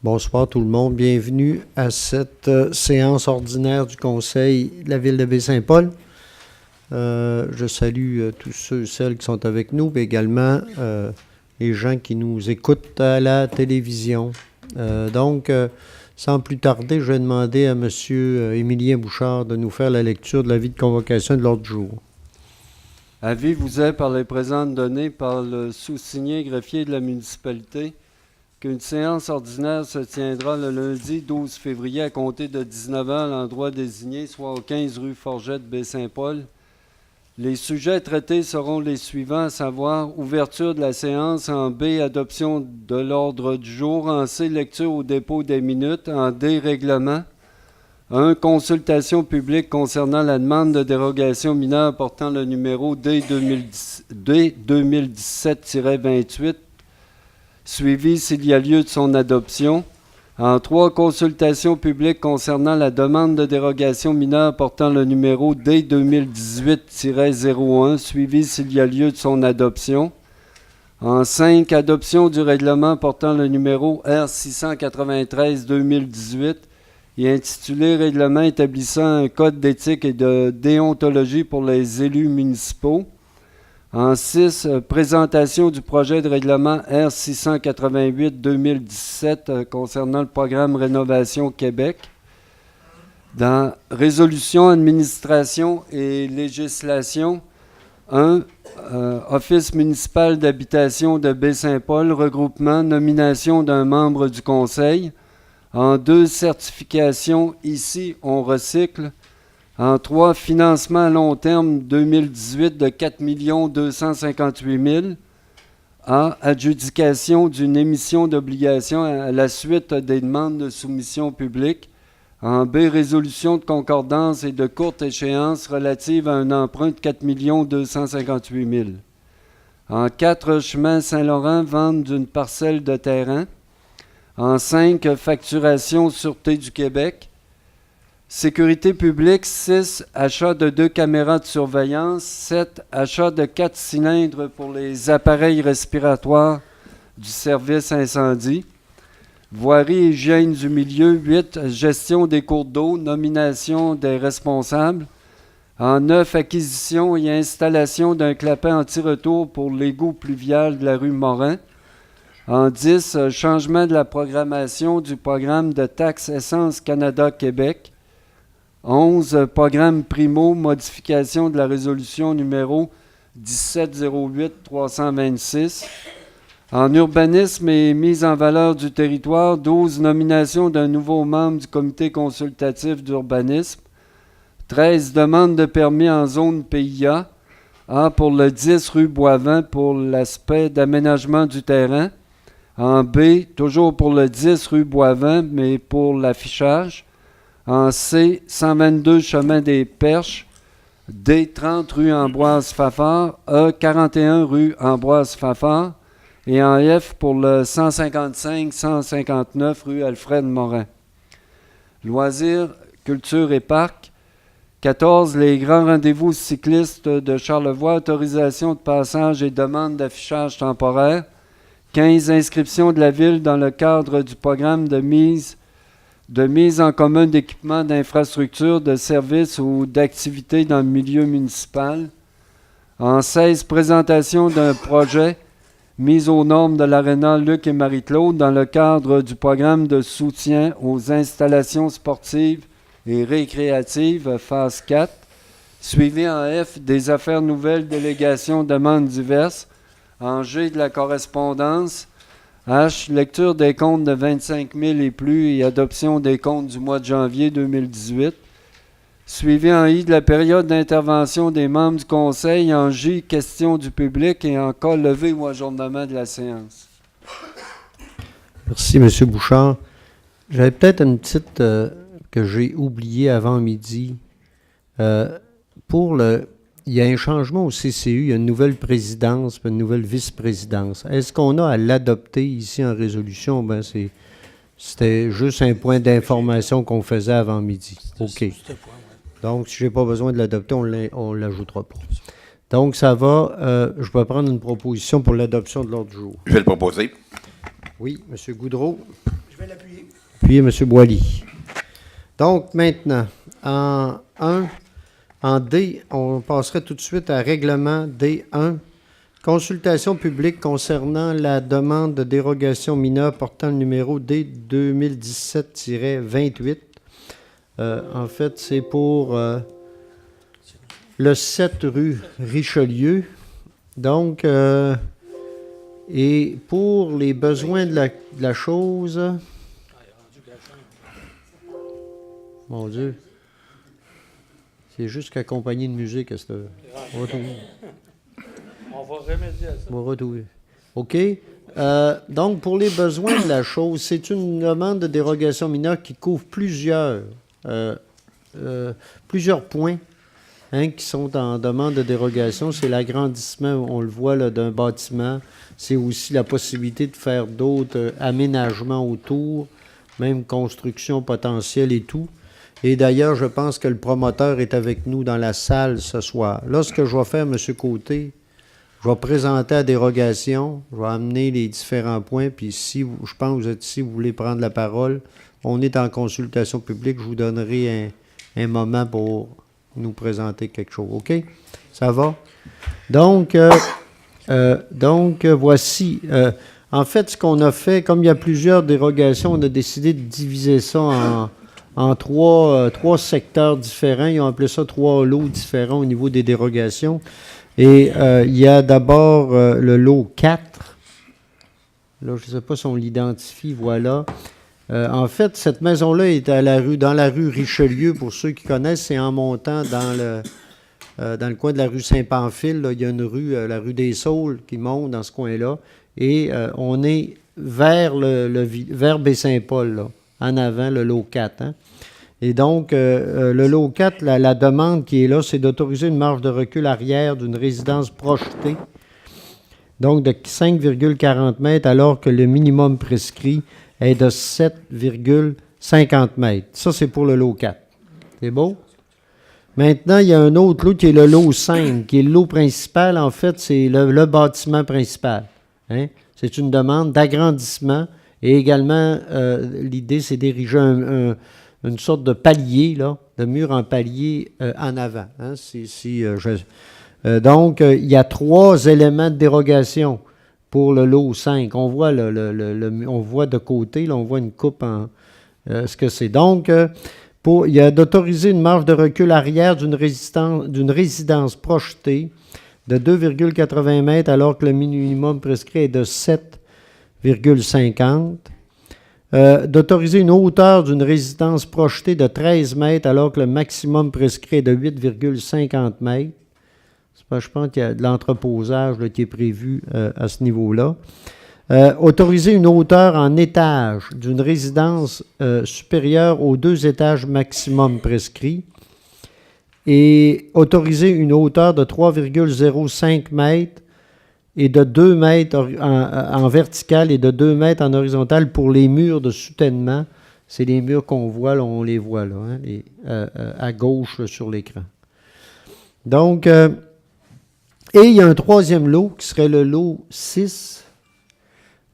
Bonsoir tout le monde. Bienvenue à cette séance ordinaire du Conseil de la Ville de Baie-Saint-Paul. Je salue tous ceux et celles qui sont avec nous, mais également les gens qui nous écoutent à la télévision. Sans plus tarder, je vais demander à M. Émilien Bouchard de nous faire la lecture de l'avis de convocation de l'ordre du jour. Avis vous est par les présentes données par le sous-signé greffier de la municipalité qu'une séance ordinaire se tiendra le lundi 12 février à compter de 19h à l'endroit désigné, soit au 15 rue Forget de Baie-Saint-Paul. Les sujets traités seront les suivants, à savoir ouverture de la séance, en B, adoption de l'ordre du jour, en C, lecture au dépôt des minutes, en D, règlement. 1. Consultation publique concernant la demande de dérogation mineure portant le numéro D 2017-28, suivi s'il y a lieu de son adoption. En 3. Consultation publique concernant la demande de dérogation mineure portant le numéro D 2018-01, suivi s'il y a lieu de son adoption. En 5. Adoption du règlement portant le numéro R 693-2018 et intitulé Règlement établissant un code d'éthique et de déontologie pour les élus municipaux. En 6, présentation du projet de règlement R 688-2017 concernant le programme Rénovation Québec. Dans résolution, administration et législation, 1. Office municipal d'habitation de Baie-Saint-Paul, regroupement, nomination d'un membre du conseil. En 2, certification, ici on recycle. En 3, financement à long terme 2018 de 4 258 000. A, adjudication d'une émission d'obligation à la suite des demandes de soumission publique. En B, résolution de concordance et de courte échéance relative à un emprunt de 4 258 000. En 4, chemin Saint-Laurent, vente d'une parcelle de terrain. En 5, facturation Sûreté du Québec. Sécurité publique, 6, achat de 2 caméras de surveillance. 7, achat de 4 cylindres pour les appareils respiratoires du service incendie. Voirie et hygiène du milieu, 8, gestion des cours d'eau, nomination des responsables. En 9, acquisition et installation d'un clapet anti-retour pour l'égout pluvial de la rue Morin. En 10, changement de la programmation du programme de taxe Essence Canada-Québec. 11, programme Primo, modification de la résolution numéro 1708-326. En urbanisme et mise en valeur du territoire, 12, nomination d'un nouveau membre du comité consultatif d'urbanisme. 13, demande de permis en zone PIA. A, pour le 10 rue Boivin pour l'aspect d'aménagement du terrain. En B, toujours pour le 10 rue Boivin, mais pour l'affichage. En C, 122 chemin des Perches. D, 30 rue Ambroise-Fafard. E, 41 rue Ambroise-Fafard. Et en F, pour le 155-159 rue Alfred-Morin. Loisirs, culture et parcs. 14, les grands rendez-vous cyclistes de Charlevoix, autorisation de passage et demande d'affichage temporaire. 15, inscription de la ville dans le cadre du programme de mise en commun d'équipements d'infrastructures, de services ou d'activités dans le milieu municipal. En 16, présentation d'un projet mise aux normes de l'Aréna Luc et Marie-Claude dans le cadre du programme de soutien aux installations sportives et récréatives, phase 4. Suivi en F, des affaires nouvelles, délégations, demandes diverses. En G, de la correspondance. H, lecture des comptes de 25 000 et plus et adoption des comptes du mois de janvier 2018. Suivi en I, de la période d'intervention des membres du Conseil. En J, questions du public et en K, levée ou ajournement de la séance. Merci, M. Bouchard. J'avais peut-être une petite que j'ai oubliée avant midi. Il y a un changement au CCU, il y a une nouvelle présidence, puis une nouvelle vice-présidence. Est-ce qu'on a à l'adopter ici en résolution? Ben c'était juste un point d'information qu'on faisait avant midi. OK. Donc, si je n'ai pas besoin de l'adopter, on ne l'ajoutera pas. Donc, ça va. Je vais prendre une proposition pour l'adoption de l'ordre du jour. Je vais le proposer. Oui, M. Goudreau. Je vais l'appuyer. puis M. Boilly. Donc, maintenant, en D, on passerait tout de suite à règlement D1. Consultation publique concernant la demande de dérogation mineure portant le numéro D 2017-28. En fait, c'est pour le 7 rue Richelieu. Donc, et pour les besoins de la chose... Mon Dieu. C'est juste qu'accompagner de musique à cette heure. On va remédier à ça. On va retrouver. OK. Donc, pour les besoins de la chose, c'est une demande de dérogation mineure qui couvre plusieurs points qui sont en demande de dérogation. C'est l'agrandissement, on le voit, là, d'un bâtiment. C'est aussi la possibilité de faire d'autres aménagements autour, même construction potentielle et tout. Et d'ailleurs, je pense que le promoteur est avec nous dans la salle ce soir. Là, ce que je vais faire, M. Côté, je vais présenter la dérogation, je vais amener les différents points, puis si je pense que vous êtes ici, vous voulez prendre la parole, on est en consultation publique, je vous donnerai un moment pour nous présenter quelque chose. OK? Ça va? Donc voici. En fait, ce qu'on a fait, comme il y a plusieurs dérogations, on a décidé de diviser ça en trois secteurs différents. Ils ont appelé ça 3 lots différents au niveau des dérogations. Et il y a d'abord le lot 4. Là, je ne sais pas si on l'identifie, voilà. En fait, cette maison-là est dans la rue Richelieu, pour ceux qui connaissent, c'est en montant dans le coin de la rue Saint-Pamphile. Là, il y a une rue, la rue des Saules, qui monte dans ce coin-là. Et on est vers Baie-Saint-Paul, là, en avant, le lot 4. Hein? Et donc, le lot 4, la demande qui est là, c'est d'autoriser une marge de recul arrière d'une résidence projetée, donc de 5,40 mètres, alors que le minimum prescrit est de 7,50 mètres. Ça, c'est pour le lot 4. C'est beau? Maintenant, il y a un autre lot qui est le lot 5, qui est le lot principal. En fait, c'est le bâtiment principal. Hein? C'est une demande d'agrandissement et également, l'idée, c'est d'ériger une sorte de palier, là, de mur en palier en avant. Hein? Donc, il y a 3 éléments de dérogation pour le lot 5. On voit, on voit de côté, là, on voit une coupe en ce que c'est. Donc, il y a d'autoriser une marge de recul arrière d'une résidence projetée de 2,80 mètres alors que le minimum prescrit est de 7,50. D'autoriser une hauteur d'une résidence projetée de 13 mètres alors que le maximum prescrit est de 8,50 mètres. Je pense qu'il y a de l'entreposage là, qui est prévu à ce niveau-là. Autoriser une hauteur en étage d'une résidence supérieure aux 2 étages maximum prescrits. Et autoriser une hauteur de 3,05 mètres et de 2 mètres en vertical et de 2 mètres en horizontal pour les murs de soutènement. C'est les murs qu'on voit, là, on les voit là, hein, à gauche là, sur l'écran. Donc, et il y a un 3e lot qui serait le lot 6.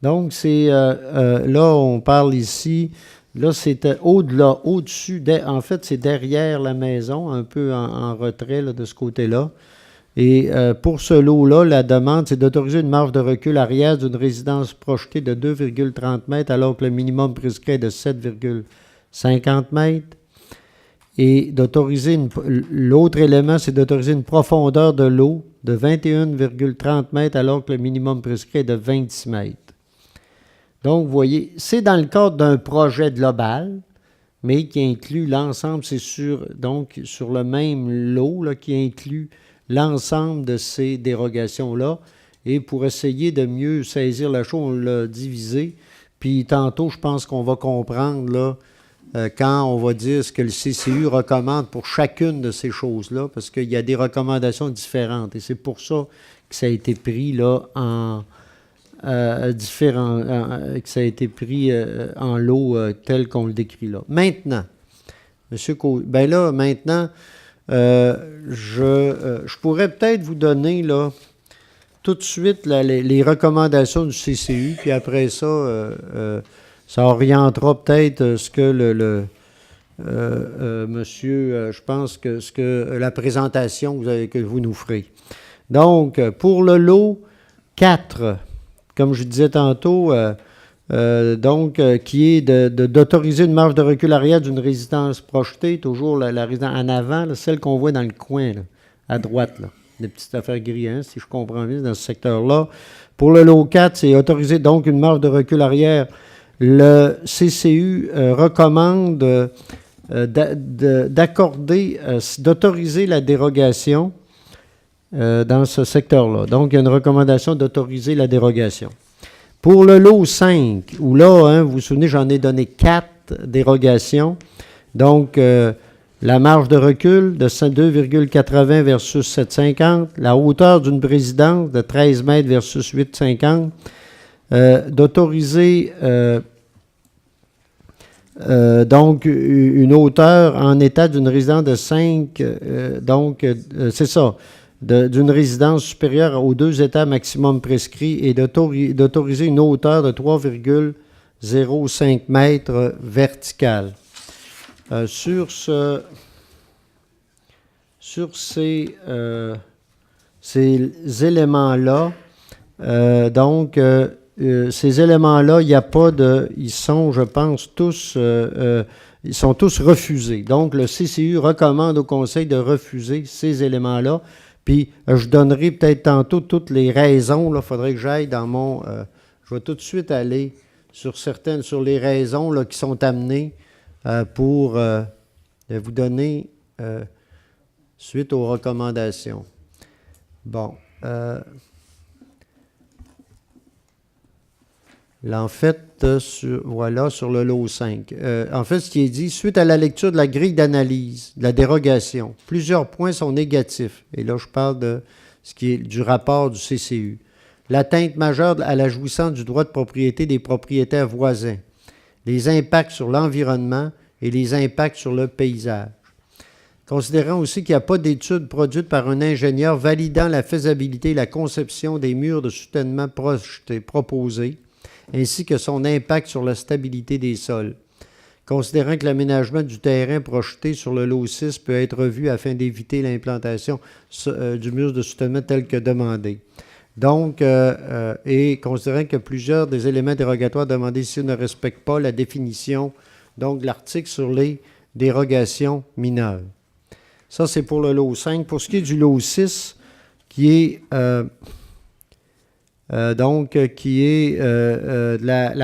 Donc, c'est là, on parle ici, là, c'est au-delà, au-dessus, en fait, c'est derrière la maison, un peu en retrait là, de ce côté-là. Et pour ce lot-là, la demande, c'est d'autoriser une marge de recul arrière d'une résidence projetée de 2,30 mètres alors que le minimum prescrit est de 7,50 mètres. Et d'autoriser l'autre élément, c'est d'autoriser une profondeur de l'eau de 21,30 mètres alors que le minimum prescrit est de 26 mètres. Donc, vous voyez, c'est dans le cadre d'un projet global, mais qui inclut l'ensemble, c'est sur le même lot là, qui inclut l'ensemble de ces dérogations-là. Et pour essayer de mieux saisir la chose, on l'a divisé. Puis tantôt, je pense qu'on va comprendre là, quand on va dire ce que le CCU recommande pour chacune de ces choses-là, parce qu'il y a des recommandations différentes. Et c'est pour ça que ça a été pris là en lot tel qu'on le décrit là. Maintenant, M. Je pourrais peut-être vous donner là, tout de suite les recommandations du CCU, puis après ça, ça orientera peut-être ce que monsieur, je pense que ce que la présentation que vous nous ferez. Donc, pour le lot 4, comme je disais tantôt, qui est d'autoriser une marge de recul arrière d'une résidence projetée, toujours la résidence en avant, là, celle qu'on voit dans le coin, là, à droite, là, des petites affaires grises, hein, si je comprends bien, dans ce secteur-là. Pour le lot 4, c'est autoriser donc une marge de recul arrière. Le CCU recommande d'autoriser la dérogation dans ce secteur-là. Donc, il y a une recommandation d'autoriser la dérogation. Pour le lot 5, où là, hein, vous vous souvenez, j'en ai donné 4 dérogations. Donc, la marge de recul de 2,80 versus 7,50. La hauteur d'une résidence de 13 mètres versus 8,50. D'autoriser donc une hauteur en état d'une résidence de 5. C'est ça. D'une résidence supérieure aux 2 états maximum prescrits et d'autoriser une hauteur de 3,05 mètres verticale. Sur ces éléments-là, ces éléments-là, il n'y a pas de... Ils sont, je pense, tous... ils sont tous refusés. Donc, le CCU recommande au Conseil de refuser ces éléments-là. Puis, je donnerai peut-être tantôt toutes les raisons. Il faudrait que j'aille dans mon... je vais tout de suite aller sur les raisons là, qui sont amenées pour vous donner suite aux recommandations. Bon. Là, en fait, sur le lot 5. En fait, ce qui est dit, suite à la lecture de la grille d'analyse, de la dérogation, plusieurs points sont négatifs. Et là, je parle de ce qui est du rapport du CCU. L'atteinte majeure à la jouissance du droit de propriété des propriétaires voisins, les impacts sur l'environnement et les impacts sur le paysage. Considérant aussi qu'il n'y a pas d'études produites par un ingénieur validant la faisabilité et la conception des murs de soutènement proposés, ainsi que son impact sur la stabilité des sols. Considérant que l'aménagement du terrain projeté sur le lot 6 peut être revu afin d'éviter l'implantation du mur de soutènement tel que demandé. Donc, et considérant que plusieurs des éléments dérogatoires demandés ici ne respectent pas la définition donc de l'article sur les dérogations mineures. Ça, c'est pour le lot 5. Pour ce qui est du lot 6, qui est... la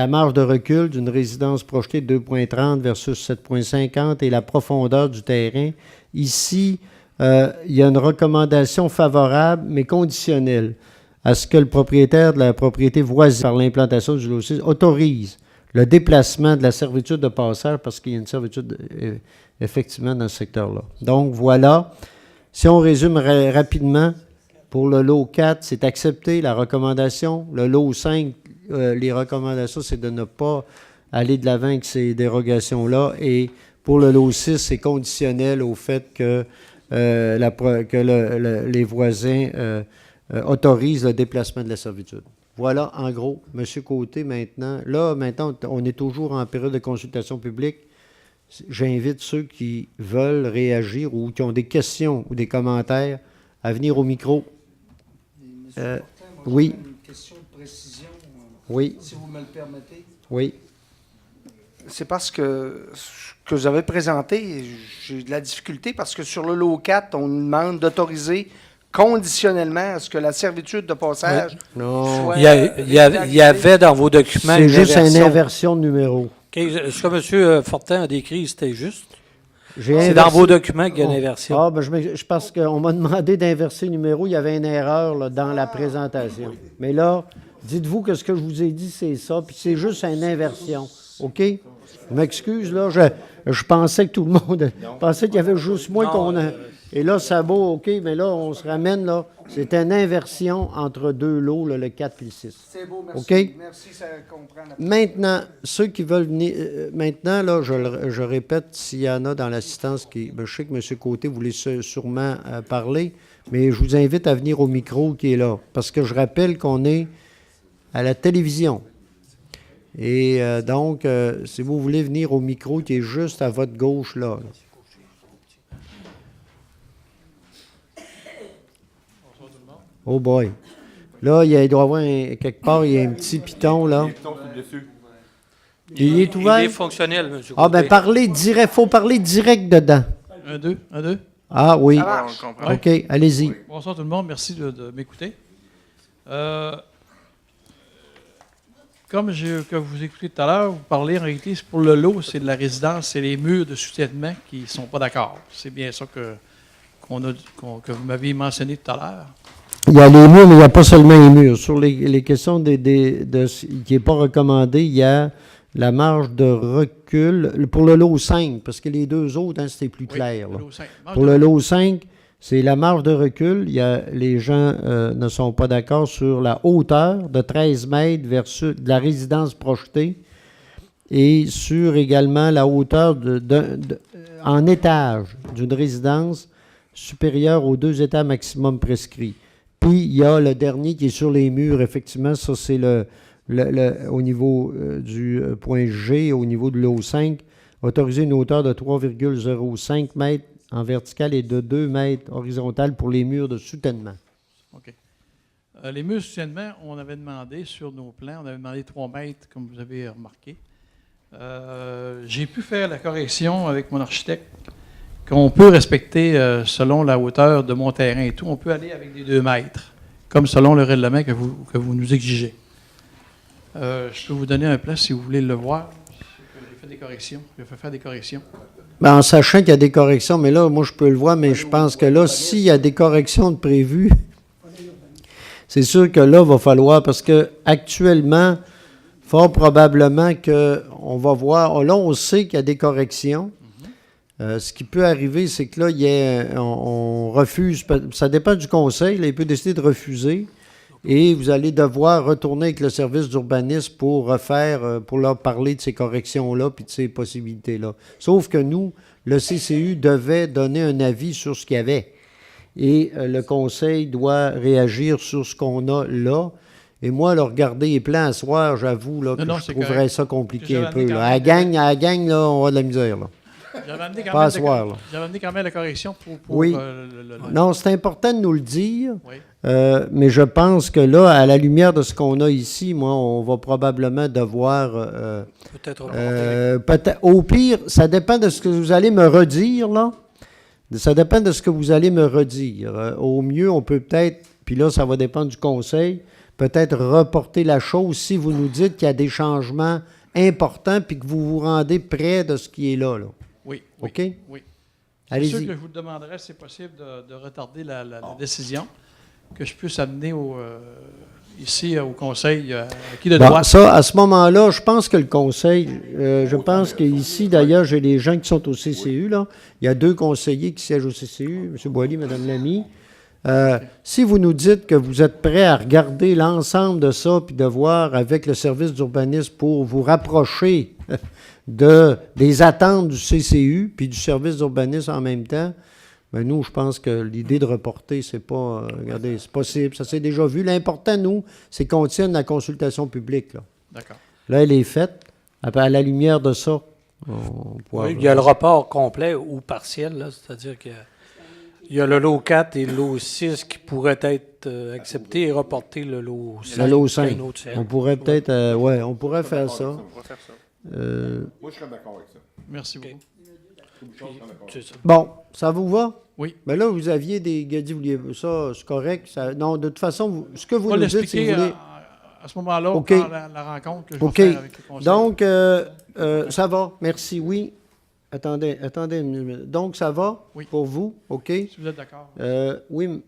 marge de recul d'une résidence projetée de 2,30 versus 7,50 et la profondeur du terrain. Ici, il y a une recommandation favorable, mais conditionnelle, à ce que le propriétaire de la propriété voisine, par l'implantation du lot 6, autorise le déplacement de la servitude de passage, parce qu'il y a une servitude, effectivement, dans ce secteur-là. Donc, voilà. Si on résume rapidement, pour le lot 4, c'est accepter la recommandation. Le lot 5, les recommandations, c'est de ne pas aller de l'avant avec ces dérogations-là. Et pour le lot 6, c'est conditionnel au fait que, les voisins autorisent le déplacement de la servitude. Voilà, en gros, M. Côté, maintenant. Là, maintenant, on est toujours en période de consultation publique. J'invite ceux qui veulent réagir ou qui ont des questions ou des commentaires à venir au micro. Oui. Une question de précision, oui. Si vous me le permettez. Oui. C'est parce que ce que vous avez présenté, j'ai de la difficulté parce que sur le lot 4, on nous demande d'autoriser conditionnellement à ce que la servitude de passage non. soit... Il y avait dans vos documents c'est juste une inversion de numéro. Ce que M. Fortin a décrit, c'était juste? C'est dans vos documents qu'il y a une inversion. Ah, ben je pense qu'on m'a demandé d'inverser le numéro. Il y avait une erreur là, dans la présentation. Mais là, dites-vous que ce que je vous ai dit, c'est ça. Puis c'est juste une inversion. OK? Je m'excuse, là. Je pensais que tout le monde... Je pensais qu'il y avait juste moi qu'on a... Et là, ça vaut, OK, mais là, on se ramène, là. C'est une inversion entre deux lots, là, le 4 et le 6. C'est beau, merci. OK? Merci, ça comprend. Maintenant, ceux qui veulent venir... maintenant, là, je répète, s'il y en a dans l'assistance qui... Ben, je sais que M. Côté voulait sûrement parler, mais je vous invite à venir au micro qui est là. Parce que je rappelle qu'on est à la télévision. Et donc, si vous voulez venir au micro qui est juste à votre gauche, là. Oh boy. Là, il doit y avoir quelque part, il y a un petit piton, là. Il est ouvert? Il est fonctionnel, M. Ah, ben parlez direct, faut parler direct dedans. 1, 2, 1, 2. Ah oui. Ça marche. OK, allez-y. Bonsoir tout le monde, merci de m'écouter. Comme que vous écoutez tout à l'heure, vous parlez en réalité, c'est pour le lot, c'est de la résidence, c'est les murs de soutènement qui ne sont pas d'accord. C'est bien ça que vous m'aviez mentionné tout à l'heure. Il y a les murs, mais il n'y a pas seulement les murs. Sur les questions qui n'est pas recommandé, il y a la marge de recul pour le lot 5, parce que les deux autres, c'était plus clair. Oui, Là. le lot 5. Pour le lot 5, c'est la marge de recul. Les gens ne sont pas d'accord sur la hauteur de 13 mètres versus de la résidence projetée et sur également la hauteur en étage d'une résidence supérieure aux 2 étages maximum prescrits. Puis, il y a le dernier qui est sur les murs, effectivement, ça c'est au niveau du point G, au niveau de l'O5, autoriser une hauteur de 3,05 mètres en vertical et de 2 mètres horizontal pour les murs de soutènement. OK. Les murs de soutènement, on avait demandé sur nos plans, on avait demandé 3 mètres, comme vous avez remarqué. J'ai pu faire la correction avec mon architecte qu'on peut respecter selon la hauteur de mon terrain et tout. On peut aller avec des 2 mètres, comme selon le règlement que vous nous exigez. Je peux vous donner un plan si vous voulez le voir. J'ai fait des corrections. Je vais faire des corrections. Ben, en sachant qu'il y a des corrections, mais là, moi, je peux le voir, mais je pense que là, s'il y a des corrections de prévues, c'est sûr que là, il va falloir, parce que actuellement, fort probablement qu'on va voir, là, on sait qu'il y a des corrections. Ce qui peut arriver, c'est que là, on refuse, ça dépend du conseil, là, il peut décider de refuser, et vous allez devoir retourner avec le service d'urbanisme pour refaire, pour leur parler de ces corrections-là, puis de ces possibilités-là. Sauf que nous, le CCU devait donner un avis sur ce qu'il y avait, et le conseil doit réagir sur ce qu'on a là. Et moi, là, regarder les plans à soir, j'avoue là, que je trouverais ça compliqué un peu. Là. À la gang, là, on a de la misère, là. J'avais amené quand même la correction pour oui. Non, c'est important de nous le dire, oui. Mais je pense que là, à la lumière de ce qu'on a ici, moi, on va probablement devoir... peut-être au pire, ça dépend de ce que vous allez me redire, là. Ça dépend de ce que vous allez me redire. Au mieux, on peut peut-être, puis là, ça va dépendre du conseil, peut-être reporter la chose si vous nous dites qu'il y a des changements importants puis que vous vous rendez près de ce qui est là. Oui. OK? Oui. Allez-y. C'est sûr que je vous demanderais, si c'est possible, de retarder la décision, que je puisse amener ici au conseil qui de droit. Ça, à ce moment-là, je pense que le conseil, je pense qu'ici, d'ailleurs, j'ai des gens qui sont au CCU, là. Il y a 2 conseillers qui siègent au CCU, M. Boilly, Mme Lamy. Si vous nous dites que vous êtes prêts à regarder l'ensemble de ça, puis de voir avec le service d'urbanisme pour vous rapprocher des attentes du CCU, puis du service d'urbanisme en même temps, ben nous, je pense que l'idée de reporter, c'est pas... regardez, c'est possible, ça s'est déjà vu. L'important, nous, c'est qu'on tienne la consultation publique. Là. D'accord. Là, elle est faite. À la lumière de ça, il y a le report complet ou partiel, là, c'est-à-dire qu'il y a le lot 4 et le lot 6 qui pourraient être acceptés et reporter le lot 5. Le lot 5. On pourrait peut-être... on pourrait faire ça. Moi, je serais d'accord avec ça. Merci beaucoup. Bon, ça vous va? Oui. Mais là, vous aviez des... Ça, c'est correct. Non, de toute façon, ce que vous nous dites, si vous voulez... À ce moment-là, OK. dans la rencontre que je vais faire avec le conseil. Donc, ça va. Merci. Oui. Attendez. Donc, ça va pour vous? OK. Si vous êtes d'accord. Oui,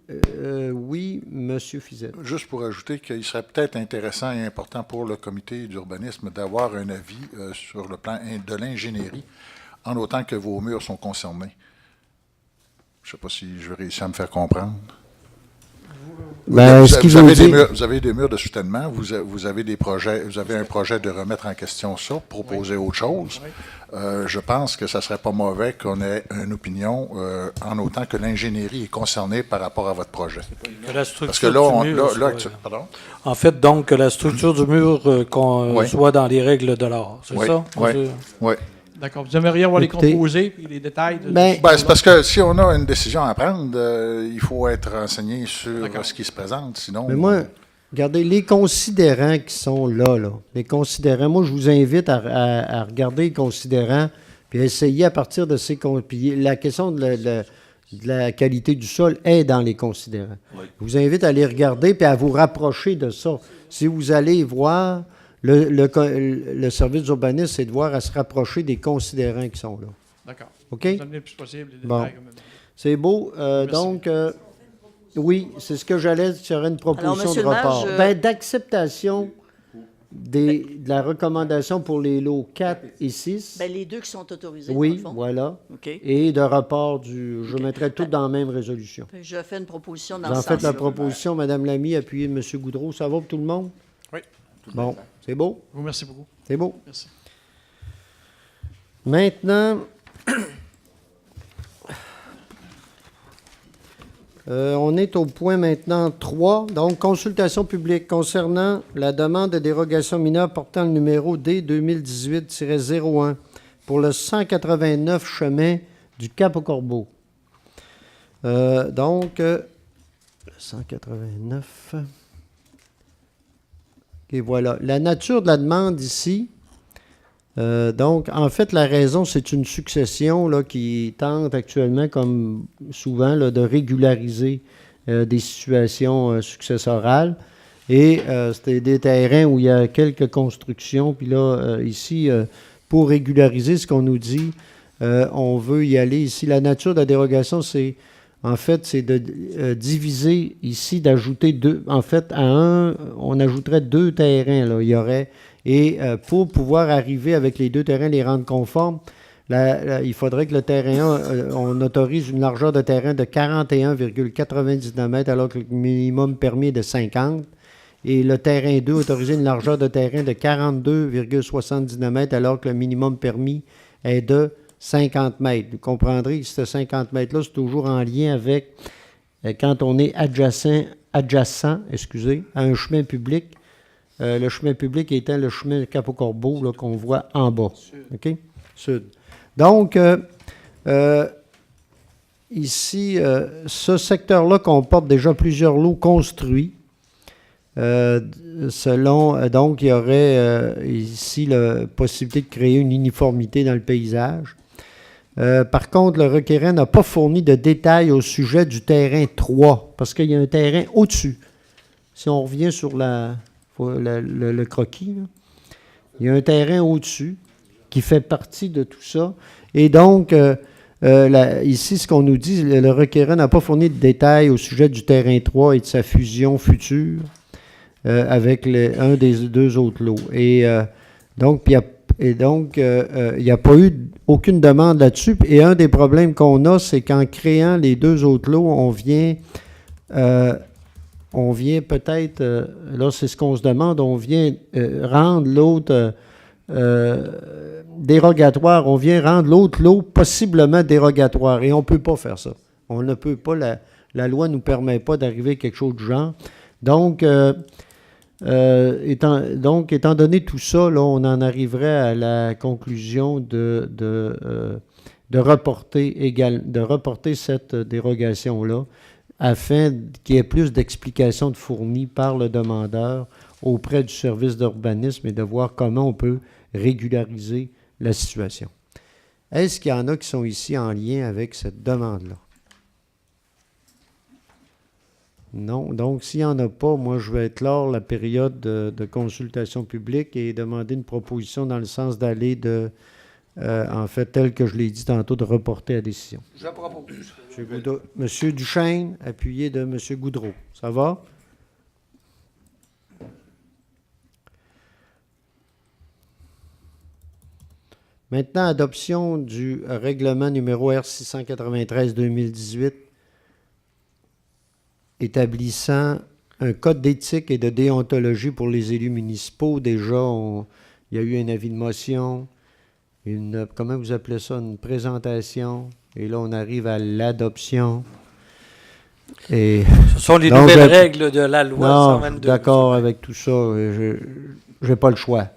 M. Fizet. Juste pour ajouter qu'il serait peut-être intéressant et important pour le comité d'urbanisme d'avoir un avis sur le plan de l'ingénierie, en autant que vos murs sont concernés. Je ne sais pas si je vais réussir à me faire comprendre. Vous avez des murs de soutènement, vous avez des projets, vous avez un projet de remettre en question ça, proposer autre chose. je pense que ça ne serait pas mauvais qu'on ait une opinion en autant que l'ingénierie est concernée par rapport à votre projet. Que la structure Parce que là, du mur pardon? En fait, donc, que la structure du mur Oui. soit dans les règles de l'art, c'est Oui, ça? oui. D'accord. Vous aimeriez avoir les Écoutez, composés puis les détails? ben, C'est parce que si on a une décision à prendre, il faut être renseigné sur D'accord. ce qui se présente. Sinon, Mais moi, regardez, les considérants qui sont là, les considérants, moi, je vous invite à regarder les considérants, puis à essayer à partir de ces... Puis la question de la qualité du sol est dans les considérants. Je vous invite à les regarder, puis à vous rapprocher de ça. Si vous allez voir, le service d'urbanisme, c'est de voir à se rapprocher des considérants qui sont là. D'accord. OK? Vous amenez le plus possible les Bon. détails. C'est beau. Merci. Donc, oui, c'est ce que j'allais dire, une proposition Monsieur de le maire, report. je- Ben, d'acceptation de la recommandation pour les lots 4 et 6. Ben, les deux qui sont autorisés, dans Oui, le fond. voilà. OK. Et de report je mettrais tout dans la même résolution. Je fais une proposition dans Vous en ce faites la sens-là. proposition, Mme Lamy, appuyée de M. Goudreau. Ça va pour tout le monde? Oui. Bon, c'est beau? Je vous remercie beaucoup. C'est beau. Merci. Maintenant, on est au point maintenant 3, donc consultation publique concernant la demande de dérogation mineure portant le numéro D 2018-01 pour le 189 chemin du Cap au Corbeau. Donc, 189. OK, voilà. La nature de la demande ici, donc, en fait, la raison, c'est une succession là, qui tente actuellement, comme souvent, là, de régulariser des situations successorales. Et c'était des terrains où il y a quelques constructions. Puis là, ici, pour régulariser ce qu'on nous dit, on veut y aller ici. La nature de la dérogation, c'est de diviser ici, d'ajouter deux. En fait, on ajouterait 2 terrains. Là. Il y aurait. Et pour pouvoir arriver avec les 2 terrains, les rendre conformes, il faudrait que le terrain 1, on autorise une largeur de terrain de 41,99 mètres alors que le minimum permis est de 50. Et le terrain 2, autoriser une largeur de terrain de 42,79 mètres alors que le minimum permis est de 50 mètres. Vous comprendrez que ce 50 mètres-là, c'est toujours en lien avec quand on est adjacent à un chemin public. Le chemin public étant le chemin Cap au Corbeau là, qu'on voit en bas. OK? Sud. Donc, ici, ce secteur-là comporte déjà plusieurs lots construits. Donc, il y aurait ici la possibilité de créer une uniformité dans le paysage. Par contre, le requérant n'a pas fourni de détails au sujet du terrain 3, parce qu'il y a un terrain au-dessus. Si on revient sur le croquis, là, il y a un terrain au-dessus qui fait partie de tout ça. Et donc, ici, ce qu'on nous dit, le requérant n'a pas fourni de détails au sujet du terrain 3 et de sa fusion future avec un des 2 autres lots. Et donc, il n'y a pas eu aucune demande là-dessus. Et un des problèmes qu'on a, c'est qu'en créant les 2 autres lots, on vient peut-être, là c'est ce qu'on se demande, on vient rendre l'autre dérogatoire, on vient rendre l'autre lot possiblement dérogatoire. Et on ne peut pas faire ça. On ne peut pas, la loi ne nous permet pas d'arriver à quelque chose du genre. Donc, étant donné tout ça, là, on en arriverait à la conclusion de reporter cette dérogation-là afin qu'il y ait plus d'explications de fournies par le demandeur auprès du service d'urbanisme et de voir comment on peut régulariser la situation. Est-ce qu'il y en a qui sont ici en lien avec cette demande-là? Non. Donc, s'il n'y en a pas, moi, je vais clore la période de consultation publique et demander une proposition dans le sens d'aller en fait, tel que je l'ai dit tantôt, de reporter la décision. Je propose. Monsieur Duchesne, appuyé de M. Goudreau. Ça va? Maintenant, adoption du règlement numéro R693-2018 établissant un code d'éthique et de déontologie pour les élus municipaux. Déjà, il y a eu un avis de motion. comment vous appelez ça, une présentation, et là, on arrive à l'adoption. Et Ce sont les donc, nouvelles règles de la loi non, 122. d'accord avec tout ça. Je n'ai pas le choix.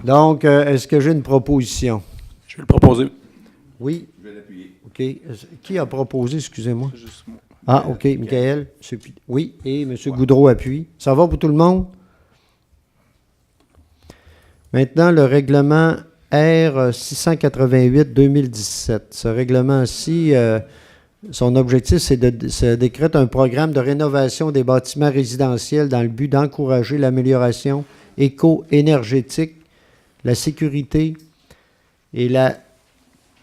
Donc, est-ce que j'ai une proposition? Je vais le proposer. Oui. Je vais l'appuyer. OK. Qui a proposé, excusez-moi? Juste moi. Ah, OK. Michael. Oui. Et M. Goudreau appuie. Ça va pour tout le monde? Maintenant, le règlement R 688-2017. Ce règlement-ci, son objectif, c'est de décréter un programme de rénovation des bâtiments résidentiels dans le but d'encourager l'amélioration éco-énergétique, la sécurité et la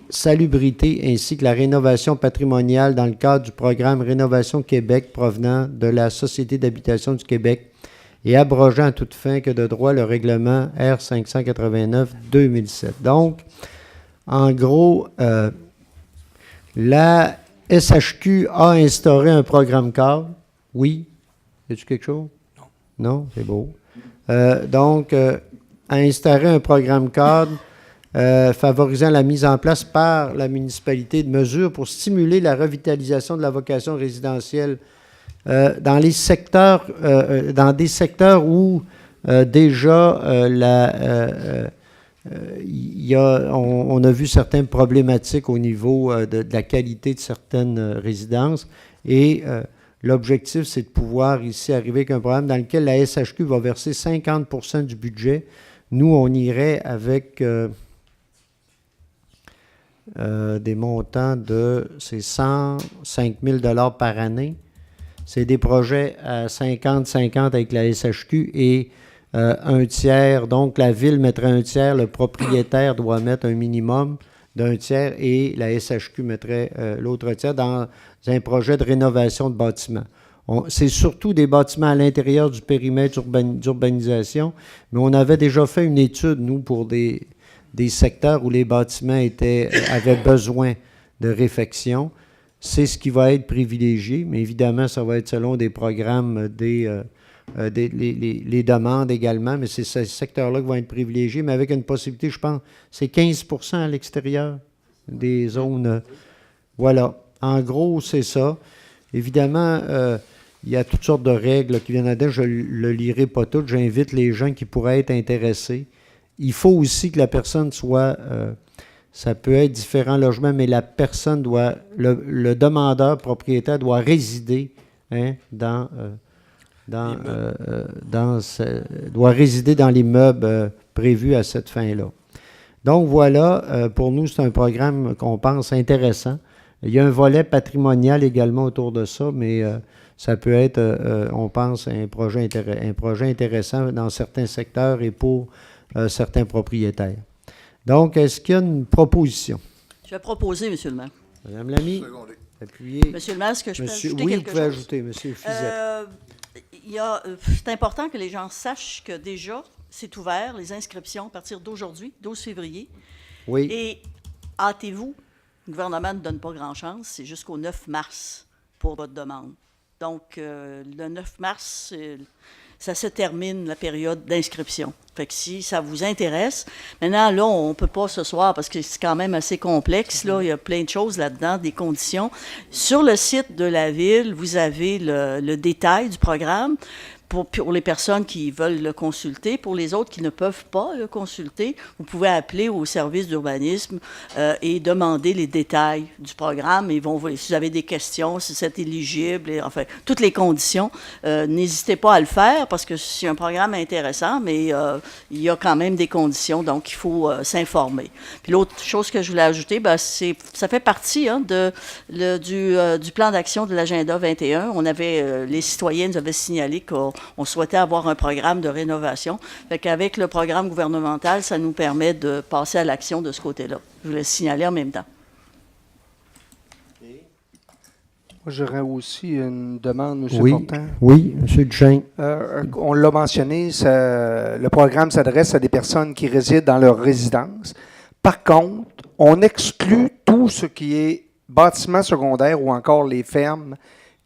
salubrité, ainsi que la rénovation patrimoniale dans le cadre du programme Rénovation Québec provenant de la Société d'habitation du Québec et abrogeant à toute fin que de droit le règlement R 589-2007. Donc, en gros, la SHQ a instauré un programme cadre. Oui. Y a-t-il quelque chose? Non. Non? C'est beau. Donc, a instauré un programme cadre favorisant la mise en place par la municipalité de mesures pour stimuler la revitalisation de la vocation résidentielle dans des secteurs où déjà on a vu certaines problématiques au niveau de la qualité de certaines résidences et l'objectif, c'est de pouvoir ici arriver avec un programme dans lequel la SHQ va verser 50% du budget. Nous, on irait avec des montants de 105 000 $ par année. C'est des projets à 50-50 avec la SHQ et un tiers. Donc, la ville mettrait un tiers, le propriétaire doit mettre un minimum d'un tiers et la SHQ mettrait l'autre tiers dans un projet de rénovation de bâtiments. C'est surtout des bâtiments à l'intérieur du périmètre d'urbanisation, mais on avait déjà fait une étude, nous, pour des secteurs où les bâtiments avaient besoin de réfection. C'est ce qui va être privilégié, mais évidemment, ça va être selon des programmes, les demandes également, mais c'est ces secteurs-là qui vont être privilégiés, mais avec une possibilité, je pense, c'est 15% à l'extérieur des zones. Voilà. En gros, c'est ça. Évidemment, il y a toutes sortes de règles qui viennent là-dedans. Je ne le lirai pas toutes. J'invite les gens qui pourraient être intéressés. Il faut aussi que la personne soit... ça peut être différents logements, mais la personne doit... Le demandeur propriétaire doit résider doit résider dans l'immeuble prévu à cette fin-là. Donc voilà, pour nous, c'est un programme qu'on pense intéressant. Il y a un volet patrimonial également autour de ça, mais ça peut être, on pense, un projet intéressant dans certains secteurs et pour certains propriétaires. Donc, est-ce qu'il y a une proposition? Je vais proposer, M. le maire. Madame Lamy, appuyez. Monsieur le maire, est-ce que je peux ajouter quelque chose? Oui, vous pouvez ajouter, M. Fizet. C'est important que les gens sachent que déjà, c'est ouvert, les inscriptions, à partir d'aujourd'hui, 12 février. Oui. Et hâtez-vous, le gouvernement ne donne pas grand-chance, c'est jusqu'au 9 mars pour votre demande. Donc, le 9 mars, ça se termine la période d'inscription. Fait que si ça vous intéresse, maintenant, là, on ne peut pas ce soir parce que c'est quand même assez complexe. Là, il y a plein de choses là-dedans, des conditions. Sur le site de la Ville, vous avez le détail du programme. Pour les personnes qui veulent le consulter. Pour les autres qui ne peuvent pas le consulter, vous pouvez appeler au service d'urbanisme et demander les détails du programme. Si vous avez des questions, si c'est éligible, enfin, toutes les conditions, n'hésitez pas à le faire parce que c'est un programme intéressant, mais il y a quand même des conditions, donc il faut s'informer. Puis l'autre chose que je voulais ajouter, ça fait partie du plan d'action de l'agenda 21. Les citoyens nous avaient signalé qu'on souhaitait avoir un programme de rénovation. Fait qu'avec le programme gouvernemental, ça nous permet de passer à l'action de ce côté-là. Je voulais le signaler en même temps. Moi, j'aurais aussi une demande, M. Oui. Fortin. Oui, M. Duchesne. On l'a mentionné, le programme s'adresse à des personnes qui résident dans leur résidence. Par contre, on exclut tout ce qui est bâtiments secondaires ou encore les fermes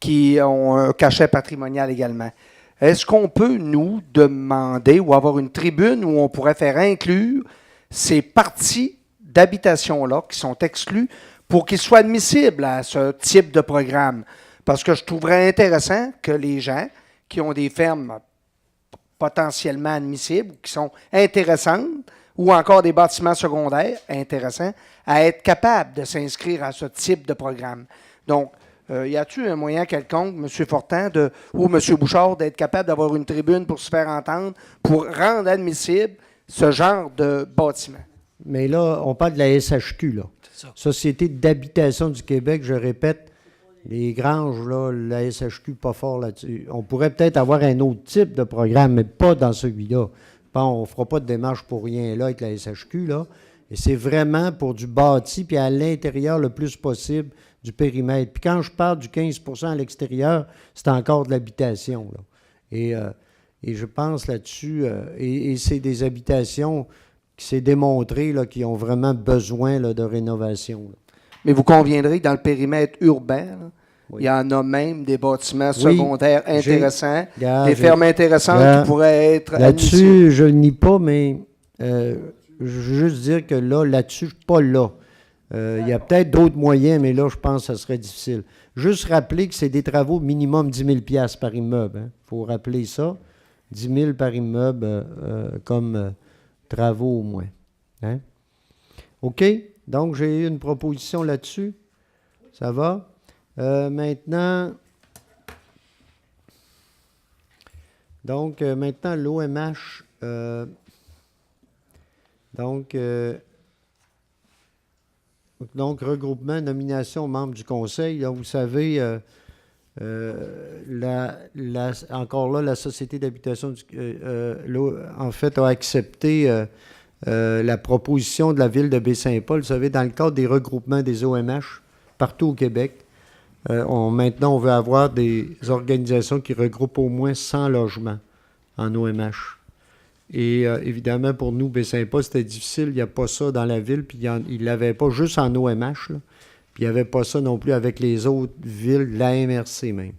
qui ont un cachet patrimonial également. Est-ce qu'on peut, nous, demander ou avoir une tribune où on pourrait faire inclure ces parties d'habitations-là qui sont exclus pour qu'ils soient admissibles à ce type de programme. Parce que je trouverais intéressant que les gens qui ont des fermes potentiellement admissibles, qui sont intéressantes, ou encore des bâtiments secondaires intéressants, à être capables de s'inscrire à ce type de programme. Donc, y a-t-il un moyen quelconque, M. Fortin ou M. Bouchard, d'être capable d'avoir une tribune pour se faire entendre, pour rendre admissible ce genre de bâtiment? Mais là, on parle de la SHQ, là. C'est ça. Société d'habitation du Québec, je répète, les granges, là, la SHQ, pas fort là-dessus. On pourrait peut-être avoir un autre type de programme, mais pas dans celui-là. Bon, on ne fera pas de démarche pour rien là avec la SHQ, là. Et c'est vraiment pour du bâti, puis à l'intérieur le plus possible du périmètre. Puis quand je parle du 15 % à l'extérieur, c'est encore de l'habitation, là. Et je pense là-dessus, et c'est des habitations qui s'est démontré là, qui ont vraiment besoin là, de rénovation, là. Mais vous conviendrez que dans le périmètre urbain, là, Oui. il y en a même des bâtiments Oui, secondaires intéressants, Regarde, des fermes intéressantes regarde, qui pourraient être admissibles. là-dessus, je ne le nie pas, mais je veux juste dire que là-dessus, je ne suis pas là. Il y a peut-être d'autres moyens, mais là, je pense que ça serait difficile. Juste rappeler que c'est des travaux minimum 10 000 $ par immeuble. Il faut rappeler ça. 10 000 par immeuble comme travaux au moins. Hein? OK? Donc, j'ai eu une proposition là-dessus. Ça va? Maintenant, l'OMH, donc, regroupement, nomination membres du conseil. Là, vous savez, encore là, la Société d'habitation en fait, a accepté la proposition de la ville de Baie-Saint-Paul. Vous savez, dans le cadre des regroupements des OMH partout au Québec, maintenant, on veut avoir des organisations qui regroupent au moins 100 logements en OMH. Et évidemment, pour nous, Baie-Saint-Paul, c'était difficile. Il n'y a pas ça dans la ville, puis il ne l'avait pas juste en OMH, là. Puis il n'y avait pas ça non plus avec les autres villes, la MRC même.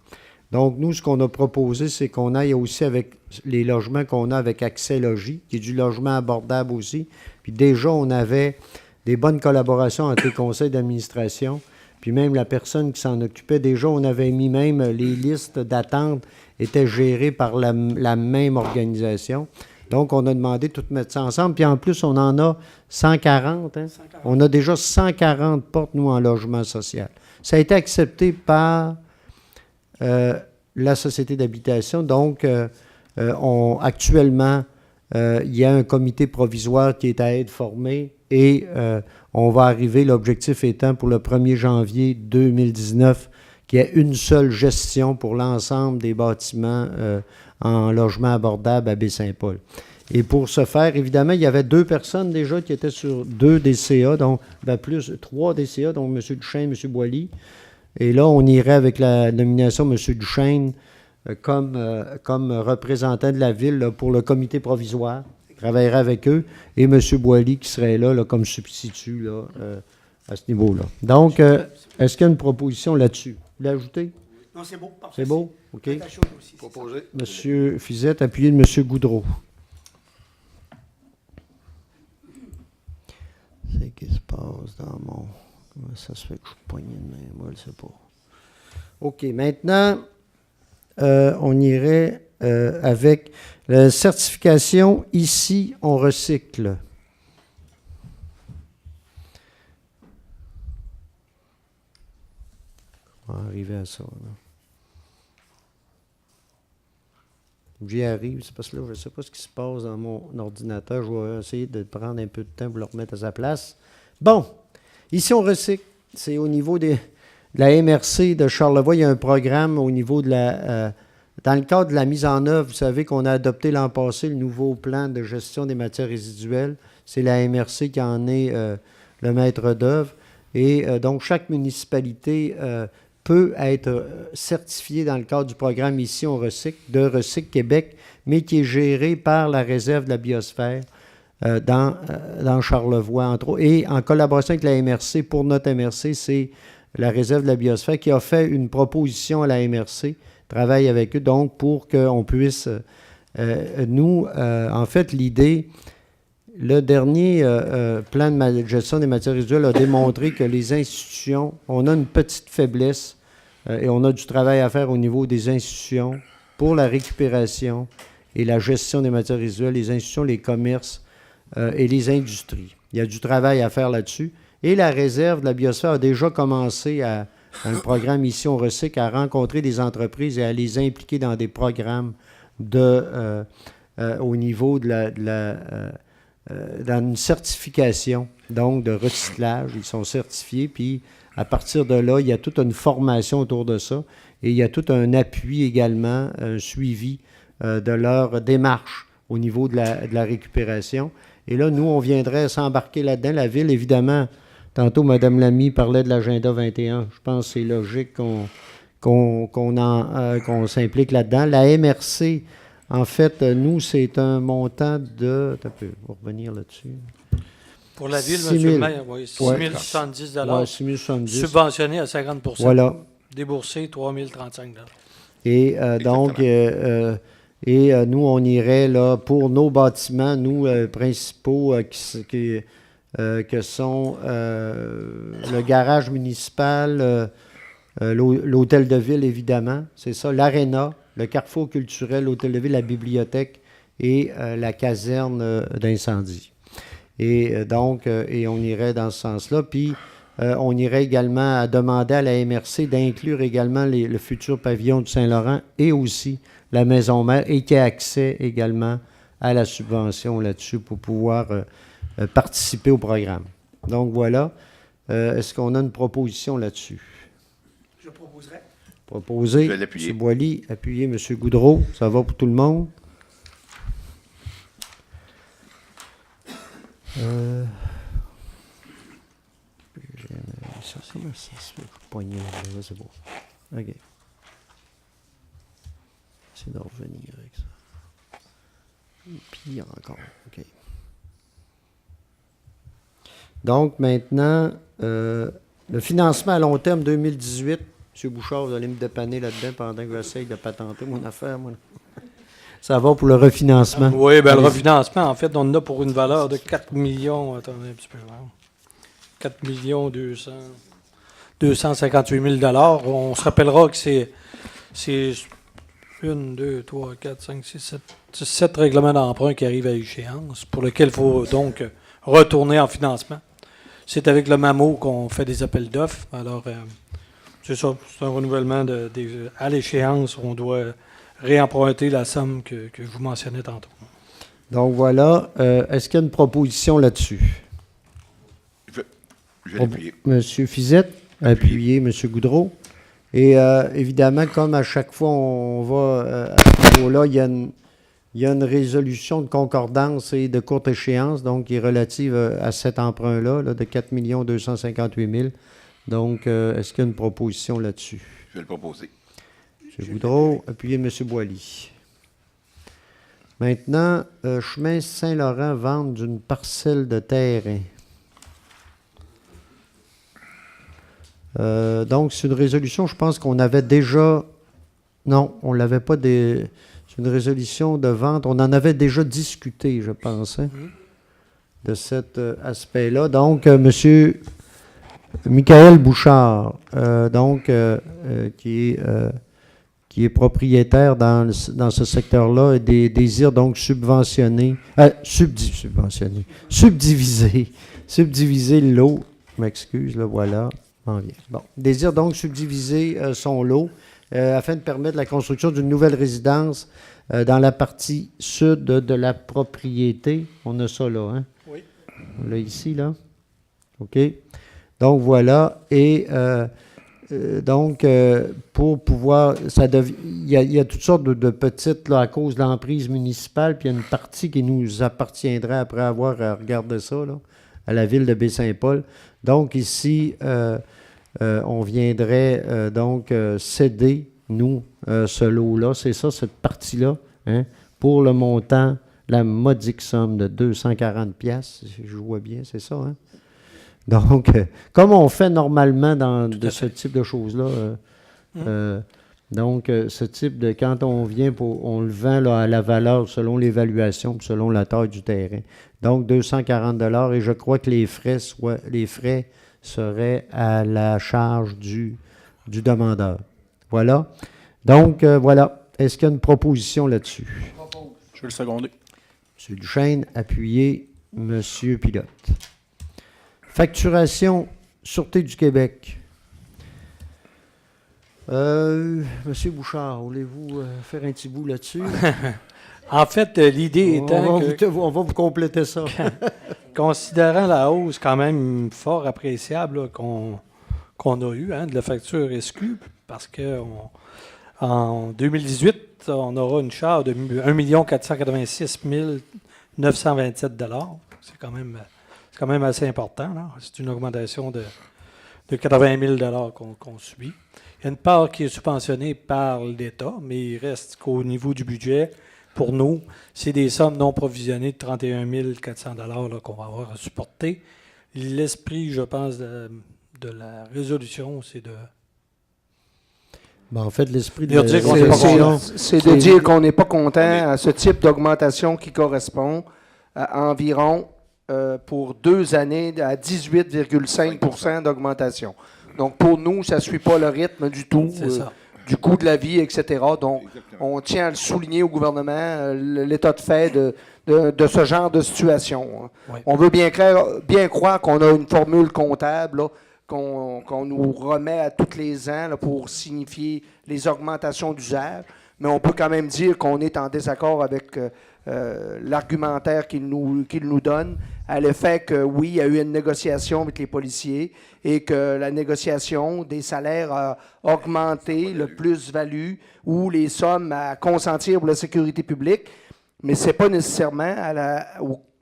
Donc, nous, ce qu'on a proposé, c'est qu'on aille aussi avec les logements qu'on a avec Accès Logis, qui est du logement abordable aussi. Puis déjà, on avait des bonnes collaborations entre les conseils d'administration, puis même la personne qui s'en occupait. Déjà, on avait mis même les listes d'attente étaient gérées par la même organisation. Donc, on a demandé de tout mettre ça ensemble. Puis en plus, on en a 140. Hein? 140. On a déjà 140 portes, nous, en logement social. Ça a été accepté par la Société d'habitation. Donc, actuellement, il y a un comité provisoire qui est à être formé et on va arriver, l'objectif étant pour le 1er janvier 2019, qu'il y ait une seule gestion pour l'ensemble des bâtiments en logement abordable à Baie-Saint-Paul. Et pour ce faire, évidemment, il y avait 2 personnes déjà qui étaient sur 2 DCA, donc 3 DCA, donc M. Duchesne et M. Boilly. Et là, on irait avec la nomination de M. Duchesne comme représentant de la ville là, pour le comité provisoire. Il travaillerait avec eux. Et M. Boilly qui serait là, comme substitut là, à ce niveau-là. Donc, est-ce qu'il y a une proposition là-dessus? Vous l'ajoutez? Non, c'est beau. Parfait. C'est beau? OK. Proposé. M. Fizette, appuyé de M. Goudreau. C'est qui se passe dans mon... Comment ça se fait que je suis poigné de main? Moi, je ne sais pas. OK. Maintenant, on irait avec la certification « Ici, on recycle ». On va arriver à ça. Là. J'y arrive, c'est parce que là, je ne sais pas ce qui se passe dans mon ordinateur. Je vais essayer de prendre un peu de temps pour le remettre à sa place. Bon, ici, on recycle. C'est au niveau de la MRC de Charlevoix. Il y a un programme au niveau de la... dans le cadre de la mise en œuvre, vous savez qu'on a adopté l'an passé le nouveau plan de gestion des matières résiduelles. C'est la MRC qui en est le maître d'œuvre. Et donc, chaque municipalité... peut être certifié dans le cadre du programme Ici on recycle de Recycle Québec, mais qui est géré par la réserve de la biosphère dans Charlevoix, entre autres. Et en collaboration avec la MRC, pour notre MRC, c'est la réserve de la biosphère qui a fait une proposition à la MRC, travaille avec eux, donc pour qu'on puisse, en fait, l'idée, le dernier plan de gestion des matières résiduelles a démontré que les institutions, on a une petite faiblesse et on a du travail à faire au niveau des institutions pour la récupération et la gestion des matières résiduelles, les institutions, les commerces et les industries. Il y a du travail à faire là-dessus. Et la réserve de la biosphère a déjà commencé dans le programme Ici on recycle à rencontrer des entreprises et à les impliquer dans des programmes au niveau dans une certification, donc de recyclage. Ils sont certifiés, puis à partir de là, il y a toute une formation autour de ça et il y a tout un appui également, un suivi de leur démarche au niveau de la récupération. Et là, nous, on viendrait s'embarquer là-dedans. La Ville, évidemment, tantôt, Mme Lamy parlait de l'agenda 21. Je pense que c'est logique qu'on s'implique là-dedans. La MRC, en fait, nous, c'est un montant de... On va revenir là-dessus. Pour la Ville, 6 000. M. le maire, oui, 6 070 Ouais, 6 070. subventionné à 50 %. Voilà. Déboursé 3 035 Et donc, nous, on irait là pour nos bâtiments, nous, principaux, que sont le garage municipal, l'hôtel de ville, évidemment, c'est ça, l'aréna, le carrefour culturel, l'hôtel de ville, la bibliothèque et la caserne d'incendie. Et donc, on irait dans ce sens-là. Puis, on irait également à demander à la MRC d'inclure également le futur pavillon du Saint-Laurent et aussi la maison mère et qui a accès également à la subvention là-dessus pour pouvoir participer au programme. Donc, voilà. Est-ce qu'on a une proposition là-dessus? Je proposerais. Proposé. Je vais l'appuyer. M. Boilly, appuyé. M. Goudreau, ça va pour tout le monde? Ça, c'est poignet, là, c'est beau. OK. C'est de revenir avec ça. Pire encore. OK. Donc, maintenant, le financement à long terme 2018. M. Bouchard, vous allez me dépanner là-dedans pendant que j'essaye de patenter mon affaire, moi. Ça va pour le refinancement. Oui, bien, le refinancement, en fait, on en a pour une valeur de 4 millions. Attendez un petit peu. 4 millions 258 000 $. On se rappellera que c'est 1, 2, 3, 4, 5, 6, 7 règlements d'emprunt qui arrivent à échéance, pour lesquels il faut donc retourner en financement. C'est avec le MAMO qu'on fait des appels d'offres. Alors, c'est ça, c'est un renouvellement à l'échéance. On doit réemprunter la somme que je vous mentionnais tantôt. Donc voilà. Est-ce qu'il y a une proposition là-dessus? Je vais l'appuyer. M. Fizette, appuyé. M. Goudreau. Et évidemment, comme à chaque fois, on va à ce niveau-là, il y a une résolution de concordance et de courte échéance, donc qui est relative à cet emprunt-là, là, de 4 258 000 $. Donc, est-ce qu'il y a une proposition là-dessus? Je vais le proposer. M. Goudreau, appuyé M. Boilly. Maintenant, chemin Saint-Laurent, vente d'une parcelle de terrain. Donc, c'est une résolution, je pense qu'on avait déjà... Non, on ne l'avait pas... C'est une résolution de vente. On en avait déjà discuté, je pense, hein, de cet aspect-là. Donc, M. Michael Bouchard, qui est propriétaire dans ce secteur-là et désire donc subdiviser le lot. Je m'excuse, là, voilà. Bon, désire donc subdiviser son lot afin de permettre la construction d'une nouvelle résidence dans la partie sud de la propriété. On a ça là, hein? Oui. On l'a ici, là. OK. Donc, voilà. Et pour pouvoir... il y a toutes sortes de petites, là, à cause de l'emprise municipale, puis il y a une partie qui nous appartiendrait après avoir regardé ça, là, à la ville de Baie-Saint-Paul. Donc, ici... on viendrait céder, nous, ce lot-là. C'est ça, cette partie-là, hein, pour le montant, la modique somme de 240 $. Je vois bien, c'est ça. Hein? Donc, comme on fait normalement de ce type de choses-là, Donc, ce type de, quand on vient, on le vend là, à la valeur selon l'évaluation, puis selon la taille du terrain. Donc, 240 $ et je crois que les frais seraient à la charge du demandeur. Voilà. Donc, voilà. Est-ce qu'il y a une proposition là-dessus? Je vais le seconder. M. Duchesne, appuyez M. Pilote. Facturation Sûreté du Québec. Monsieur Bouchard, voulez-vous faire un petit bout là-dessus? En fait, l'idée étant que, On va vous compléter ça. considérant la hausse quand même fort appréciable là, qu'on a eue de la facture SQ, parce qu'en 2018, on aura une charge de 1 486 927 $. C'est quand même assez important. Là. C'est une augmentation de 80 000 $ qu'on subit. Il y a une part qui est subventionnée par l'État, mais il reste qu'au niveau du budget, pour nous, c'est des sommes non provisionnées de 31 400 $ qu'on va avoir à supporter. L'esprit, je pense, de la résolution, c'est de... Ben, en fait, l'esprit de Dire qu'on n'est pas content. C'est de dire qu'on n'est pas content à ce type d'augmentation qui correspond à environ, pour 2 années, à 18,5 % d'augmentation. Donc, pour nous, ça ne suit pas le rythme du tout, du coût de la vie, etc. Donc, on tient à le souligner au gouvernement, l'état de fait de ce genre de situation. Oui. On veut bien croire qu'on a une formule comptable là, qu'on nous remet à tous les ans là, pour signifier les augmentations d'usage, mais on peut quand même dire qu'on est en désaccord avec l'argumentaire qu'il nous donne, à l'effet que oui, il y a eu une négociation avec les policiers et que la négociation des salaires a augmenté le plus-value ou les sommes à consentir pour la sécurité publique, mais ce n'est pas nécessairement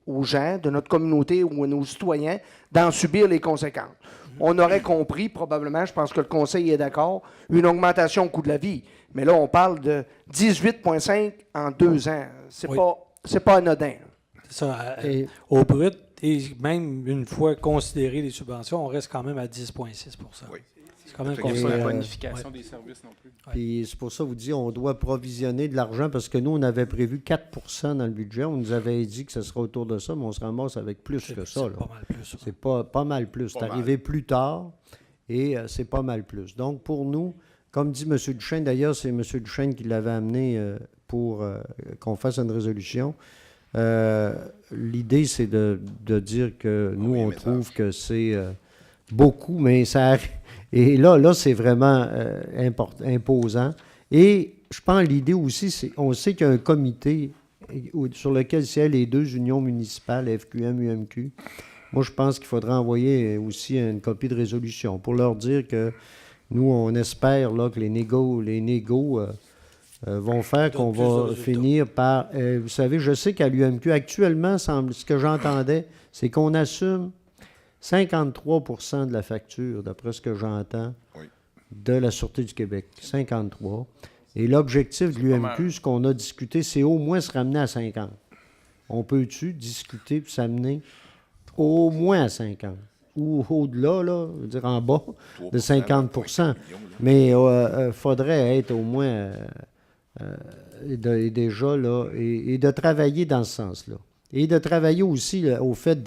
aux gens de notre communauté ou à nos citoyens d'en subir les conséquences. On aurait compris, probablement, je pense que le Conseil est d'accord, une augmentation au coût de la vie. Mais là, on parle de 18,5 en 2 ans. C'est pas anodin. C'est ça. Au brut, et même une fois considéré les subventions, on reste quand même à 10,6 %. Oui. C'est quand même Il n'y a pas de considérable. bonification des services non plus. Puis c'est pour ça que vous dites on doit provisionner de l'argent parce que nous, on avait prévu 4 % dans le budget. On nous avait dit que ce serait autour de ça, mais on se ramasse avec plus que ça. C'est Là. pas mal plus. C'est pas mal plus. C'est arrivé plus tard et c'est pas mal plus. Donc, pour nous, comme dit M. Duchesne, d'ailleurs, c'est M. Duchesne qui l'avait amené pour qu'on fasse une résolution. L'idée, c'est de dire que nous, on trouve que c'est beaucoup, mais ça arrive. Et là c'est vraiment imposant. Et je pense que l'idée aussi, c'est on sait qu'il y a un comité sur lequel siègent les 2 unions municipales, FQM, UMQ. Moi, je pense qu'il faudrait envoyer aussi une copie de résolution pour leur dire que nous, on espère là, que les négos vont faire qu'on va finir par... vous savez, je sais qu'à l'UMQ, actuellement, ce que j'entendais, c'est qu'on assume 53 % de la facture, d'après ce que j'entends, de la Sûreté du Québec. 53. Et l'objectif de l'UMQ, ce qu'on a discuté, c'est au moins se ramener à 50. On peut-tu discuter et s'amener au moins à 50? Ou au-delà, là, je veux dire en bas de 50 %. Mais il faudrait être au moins déjà là, et de travailler dans ce sens-là. Et de travailler aussi là, au fait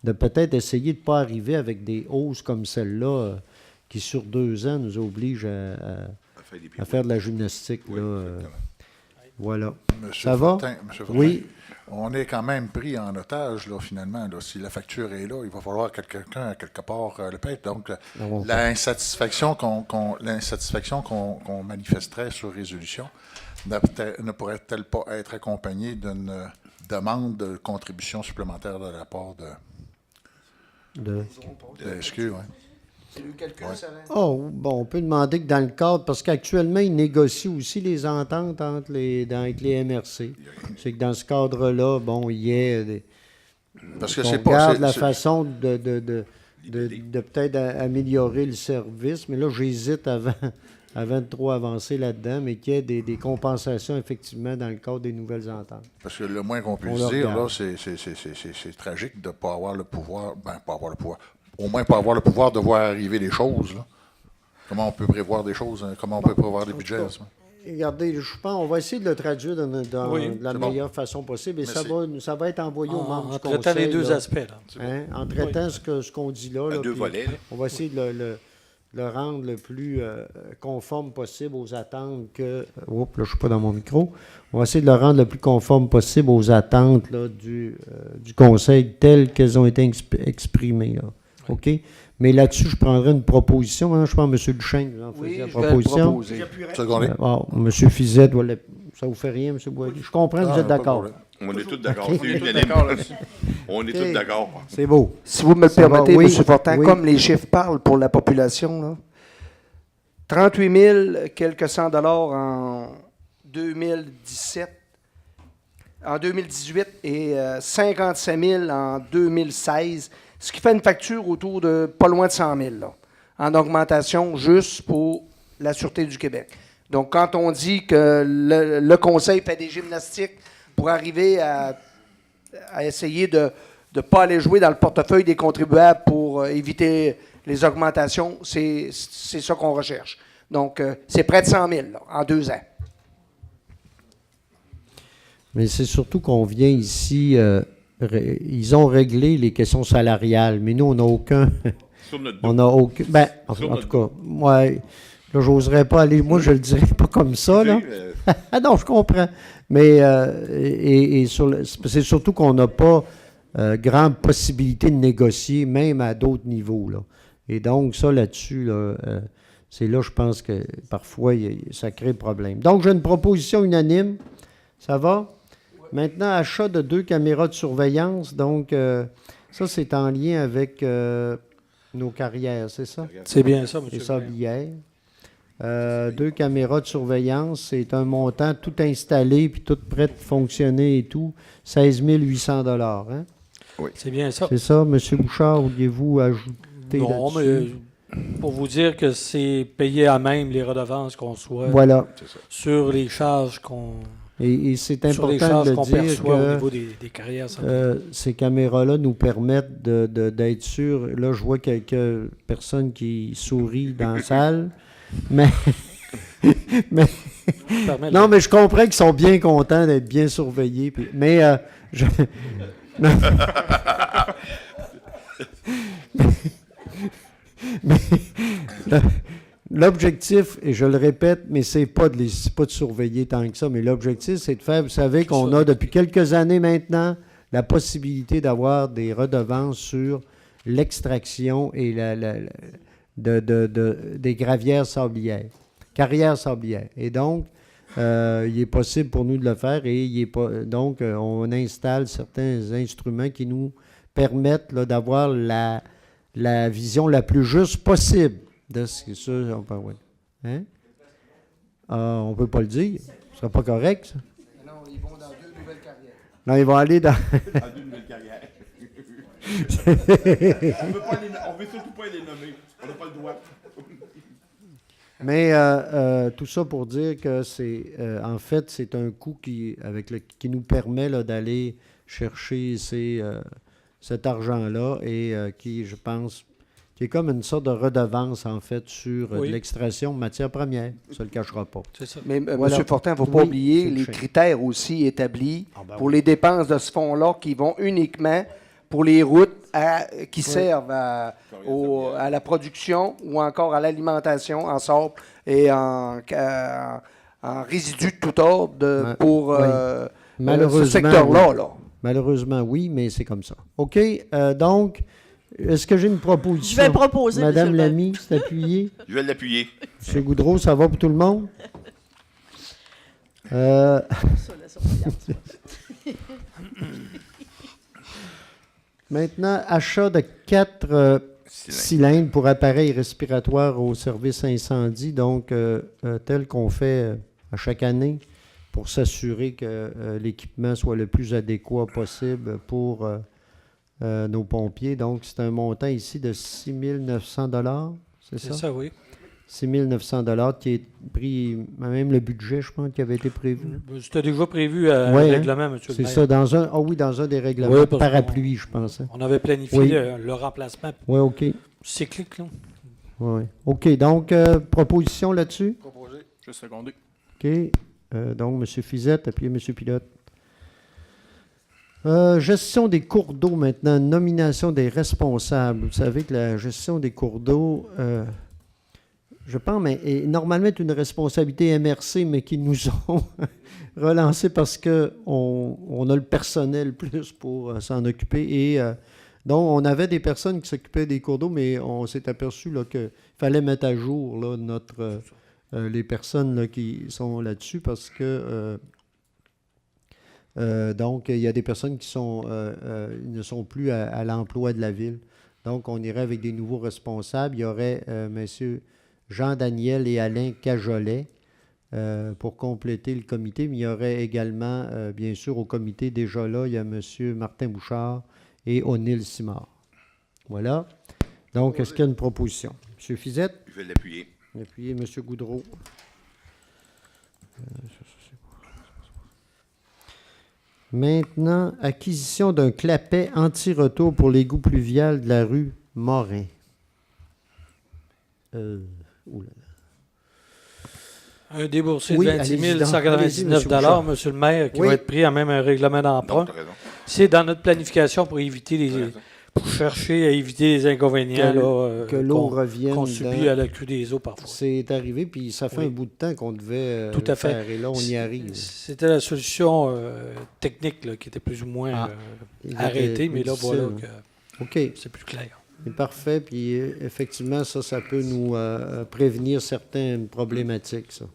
de peut-être essayer de ne pas arriver avec des hausses comme celle-là qui, sur 2 ans, nous obligent à faire de la gymnastique. Oui, là, voilà. Monsieur Ça Fortin, va? Monsieur Fortin, Oui. on est quand même pris en otage, là, finalement. Là. Si la facture est là, il va falloir que quelqu'un, à quelque part, le paye. Donc, l'insatisfaction qu'on manifesterait sur résolution ne pourrait-elle pas être accompagnée d'une demande de contribution supplémentaire de la part de SQ, oui. C'est le calcul, ça va? Oh, bon, on peut demander que dans le cadre, parce qu'actuellement, ils négocient aussi les ententes avec les MRC. C'est que dans ce cadre-là, bon, il y a Parce que on c'est regarde pas... la façon de peut-être améliorer le service, mais là, j'hésite avant de trop avancer là-dedans, mais qu'il y ait des compensations, effectivement, dans le cadre des nouvelles ententes. Parce que le moins qu'on puisse dire, là, c'est tragique de ne pas avoir le pouvoir, au moins pas avoir le pouvoir de voir arriver les choses, là. comment on peut prévoir des choses, comment on peut prévoir des budgets. Ça. Regardez, je pense qu'on va essayer de le traduire dans Oui, de la c'est meilleure façon possible et ça va être envoyé aux membres En du traitant conseil. les deux là. aspects. Là. Hein, en traitant ce qu'on dit là. Deux puis volets. Là. On va essayer de le rendre le plus conforme possible aux attentes que... Oups, là, je ne suis pas dans mon micro. On va essayer de le rendre le plus conforme possible aux attentes là, du conseil telles qu'elles ont été exprimées. Là. OK? Mais là-dessus, je prendrai une proposition. Hein, je pense que M. Duchesne vous en faisait la Oui, je vais le proposition. proposer. Secondé. M. Fizette, ça ne vous fait rien, M. Boilly? Je comprends que vous êtes d'accord. On est tous d'accord. Ok. C'est unanime. On est tous d'accord. C'est beau. Si vous me le Ça va, permettez, oui, M. Fortin, oui. comme les chiffres parlent pour la population, là, 38 000 quelques cents dollars en 2017, en 2018 et 57 000 en 2016, ce qui fait une facture autour de pas loin de 100 000 là, en augmentation juste pour la Sûreté du Québec. Donc, quand on dit que le Conseil fait des gymnastiques pour arriver à essayer de ne pas aller jouer dans le portefeuille des contribuables pour éviter les augmentations, c'est ça qu'on recherche. Donc, c'est près de 100 000 là, en 2 ans. Mais c'est surtout qu'on vient ici, ils ont réglé les questions salariales, mais nous, on n'a aucun... Sur notre On dos. n'a aucun... Ben, en Sur tout cas, moi, là, j'oserais pas aller... Moi, je le dirais pas comme ça, là. Ah non, je comprends. Mais c'est surtout qu'on n'a pas grande possibilité de négocier, même à d'autres niveaux, là. Et donc, ça, là-dessus, là, c'est là, je pense que parfois, ça crée problème. Donc, j'ai une proposition unanime. Ça va? Maintenant, achat de 2 caméras de surveillance. Donc, ça, c'est en lien avec nos carrières, c'est ça? C'est bien ça, Les M. sablières. 2 caméras de surveillance, c'est un montant tout installé puis tout prêt de fonctionner et tout. 16 800 $. Hein? C'est bien ça. C'est ça, M. Bouchard, vouliez-vous ajouter Non, là-dessus? mais pour vous dire que c'est payé à même les redevances qu'on reçoit Voilà. sur les charges qu'on Et c'est sur les important charges de qu'on dire perçoit au que niveau des carrières. ces caméras-là nous permettent d'être sûrs. Là, je vois quelques personnes qui sourient dans la salle, mais... Non, mais je comprends qu'ils sont bien contents d'être bien surveillés. Mais non. Mais l'objectif, et je le répète, mais c'est pas de surveiller tant que ça, mais l'objectif, c'est de faire, vous savez qu'on a depuis quelques années maintenant la possibilité d'avoir des redevances sur l'extraction et des gravières sablières, carrières sablières. Et donc, il est possible pour nous de le faire et donc on installe certains instruments qui nous permettent là, d'avoir la vision la plus juste possible de ce que ça. Hein? On ne peut pas le dire. Ce ne sera pas correct, ça. Non, ils vont dans 2 nouvelles carrières. Non, ils vont aller dans... À 2 nouvelles carrières. On veut surtout pas les nommer. On n'a pas le droit. Mais tout ça pour dire que c'est en fait, c'est un coût qui nous permet là, d'aller chercher cet argent-là et qui, je pense, qui est comme une sorte de redevance, en fait, sur Oui. l'extraction de matières premières. Ça ne le cachera pas. C'est ça. Mais Voilà. M. Fortin, il ne faut pas Oui, oublier c'est les le critères aussi établis ben pour les dépenses de ce fonds-là qui vont uniquement pour les routes qui servent à la production ou encore à l'alimentation en sable et en résidus de tout ordre pour ce secteur-là. Oui. Là. Malheureusement, oui, mais c'est comme ça. OK, donc, est-ce que j'ai une proposition? Je vais proposer, Madame monsieur le Lamy, c'est appuyé. Je vais l'appuyer. M. Goudreau, ça va pour tout le monde? Ça, la surveillance. Maintenant, achat de 4 cylindres pour appareils respiratoires au service incendie, donc tel qu'on fait à chaque année pour s'assurer que l'équipement soit le plus adéquat possible pour nos pompiers. Donc, c'est un montant ici de 6 900 $, c'est C'est ça? ça, oui. 6 900 $ qui est pris, même le budget, je pense, qui avait été prévu. C'était déjà prévu à Ouais, un hein. règlement, M. le C'est maire. ça, dans un des règlements Oui, parce parapluie, je pense. Hein. On avait planifié Oui. le remplacement Oui, OK. cyclique. Là. Oui. OK, donc, proposition là-dessus? Proposé. Je vais seconder. OK. Donc, M. Fizette, appuyez M. Pilote. Gestion des cours d'eau maintenant, nomination des responsables. Vous savez que la gestion des cours d'eau, je pense, mais est normalement une responsabilité MRC, mais qui nous ont relancé parce qu'on a le personnel plus pour s'en occuper. Et donc, on avait des personnes qui s'occupaient des cours d'eau, mais on s'est aperçu qu'il fallait mettre à jour là, les personnes là, qui sont là-dessus parce que... donc, il y a des personnes qui ne sont plus à l'emploi de la ville. Donc, on irait avec des nouveaux responsables. Il y aurait messieurs Jean-Daniel et Alain Cajolet pour compléter le comité. Mais il y aurait également, bien sûr, au comité déjà là, il y a monsieur Martin Bouchard et O'Neill Simard. Voilà. Donc, est-ce qu'il y a une proposition? Monsieur Fizette? Je vais l'appuyer. Appuyez monsieur Goudreau. Maintenant, acquisition d'un clapet anti-retour pour l'égout pluvial de la rue Morin. Un déboursé Oui, de 26 allez-y donc. 199 Allez-y, M. Monsieur le maire, qui Oui. va être pris à même un règlement d'emprunt. Non, t'as raison. C'est dans notre planification pour éviter T'as raison. pour chercher à éviter les inconvénients Que l'eau qu'on revienne. subit à la crue des eaux parfois. C'est arrivé, puis ça fait Oui. un bout de temps qu'on devait Tout à fait. faire, et là, on y arrive. C'était la solution technique là, qui était plus ou moins Il était arrêtée, plus mais là, difficile, voilà hein. que OK, c'est plus clair. c'est parfait, puis effectivement, ça peut nous prévenir certaines problématiques, ça.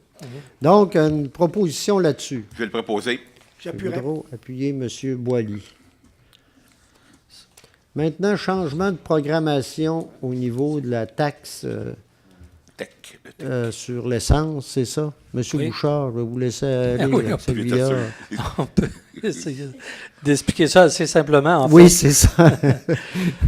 Donc, une proposition là-dessus. Je vais le proposer. J'appuierai. Goudreau, appuyez M. Boilly. Maintenant, changement de programmation au niveau de la taxe Tech. Le tech. sur l'essence, c'est ça? Monsieur Oui. Bouchard, je vais vous laisser aller Oui, avec on peut celui-là. On peut essayer d'expliquer ça assez simplement. En Oui, fait. c'est ça.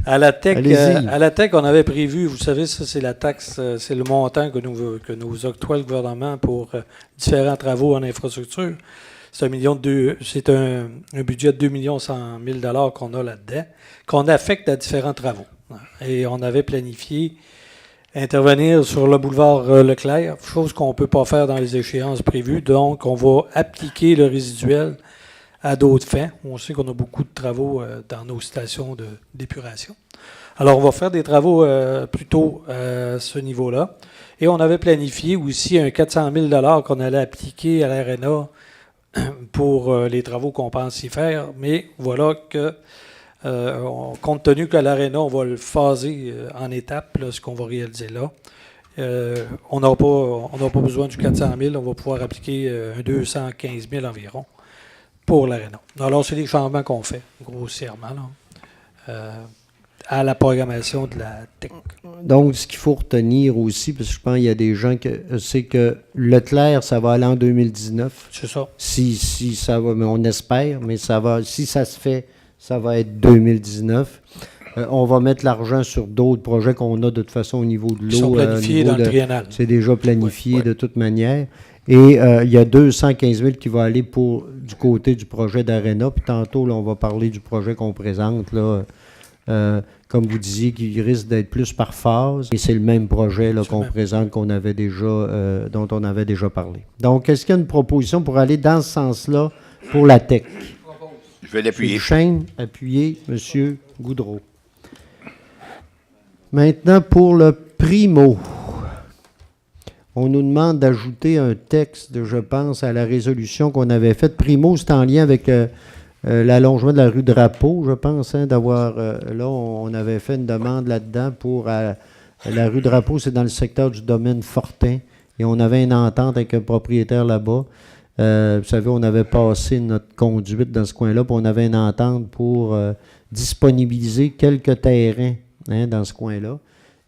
À la Allez-y. on avait prévu, vous savez, ça c'est la taxe, c'est le montant que nous octroie le gouvernement pour différents travaux en infrastructure. C'est un budget de 2 100 000 qu'on a là-dedans, qu'on affecte à différents travaux. Et on avait planifié intervenir sur le boulevard Leclerc, chose qu'on ne peut pas faire dans les échéances prévues. Donc, on va appliquer le résiduel à d'autres fins. On sait qu'on a beaucoup de travaux dans nos stations d'épuration. Alors, on va faire des travaux plutôt à ce niveau-là. Et on avait planifié aussi un 400 000 qu'on allait appliquer à l'ARENA pour les travaux qu'on pense y faire. Mais voilà que, compte tenu qu'à l'ARENA, on va le phaser en étapes, là, ce qu'on va réaliser là. On n'aura pas besoin du 400 000, on va pouvoir appliquer un 215 000 environ pour l'ARENA. Alors, c'est des changements qu'on fait, grossièrement, là, à la programmation de la tech. Donc, ce qu'il faut retenir aussi, parce que je pense qu'il y a des gens c'est que Leclerc, ça va aller en 2019. C'est ça. Si ça va, mais on espère, mais ça va, si ça se fait, ça va être 2019. On va mettre l'argent sur d'autres projets qu'on a de toute façon au niveau de l'eau. Ils sont planifiés dans le triennal. C'est déjà planifié Ouais. de toute manière. Et il y a 215 000 qui va aller du côté du projet d'Arena. Puis tantôt, là, on va parler du projet qu'on présente, là, comme vous disiez, qui risque d'être plus par phase. Et c'est le même projet là, qu'on présente, dont on avait déjà parlé. Donc, est-ce qu'il y a une proposition pour aller dans ce sens-là pour la tech? Je vais l'appuyer. Duchesne, appuyez M. Goudreau. Maintenant, pour le primo, on nous demande d'ajouter un texte, je pense, à la résolution qu'on avait faite. Primo, c'est en lien avec l'allongement de la rue Drapeau, je pense, hein, d'avoir... là, on avait fait une demande là-dedans pour... la rue Drapeau, c'est dans le secteur du domaine Fortin, et on avait une entente avec un propriétaire là-bas. Vous savez, on avait passé notre conduite dans ce coin-là, puis on avait une entente pour disponibiliser quelques terrains dans ce coin-là.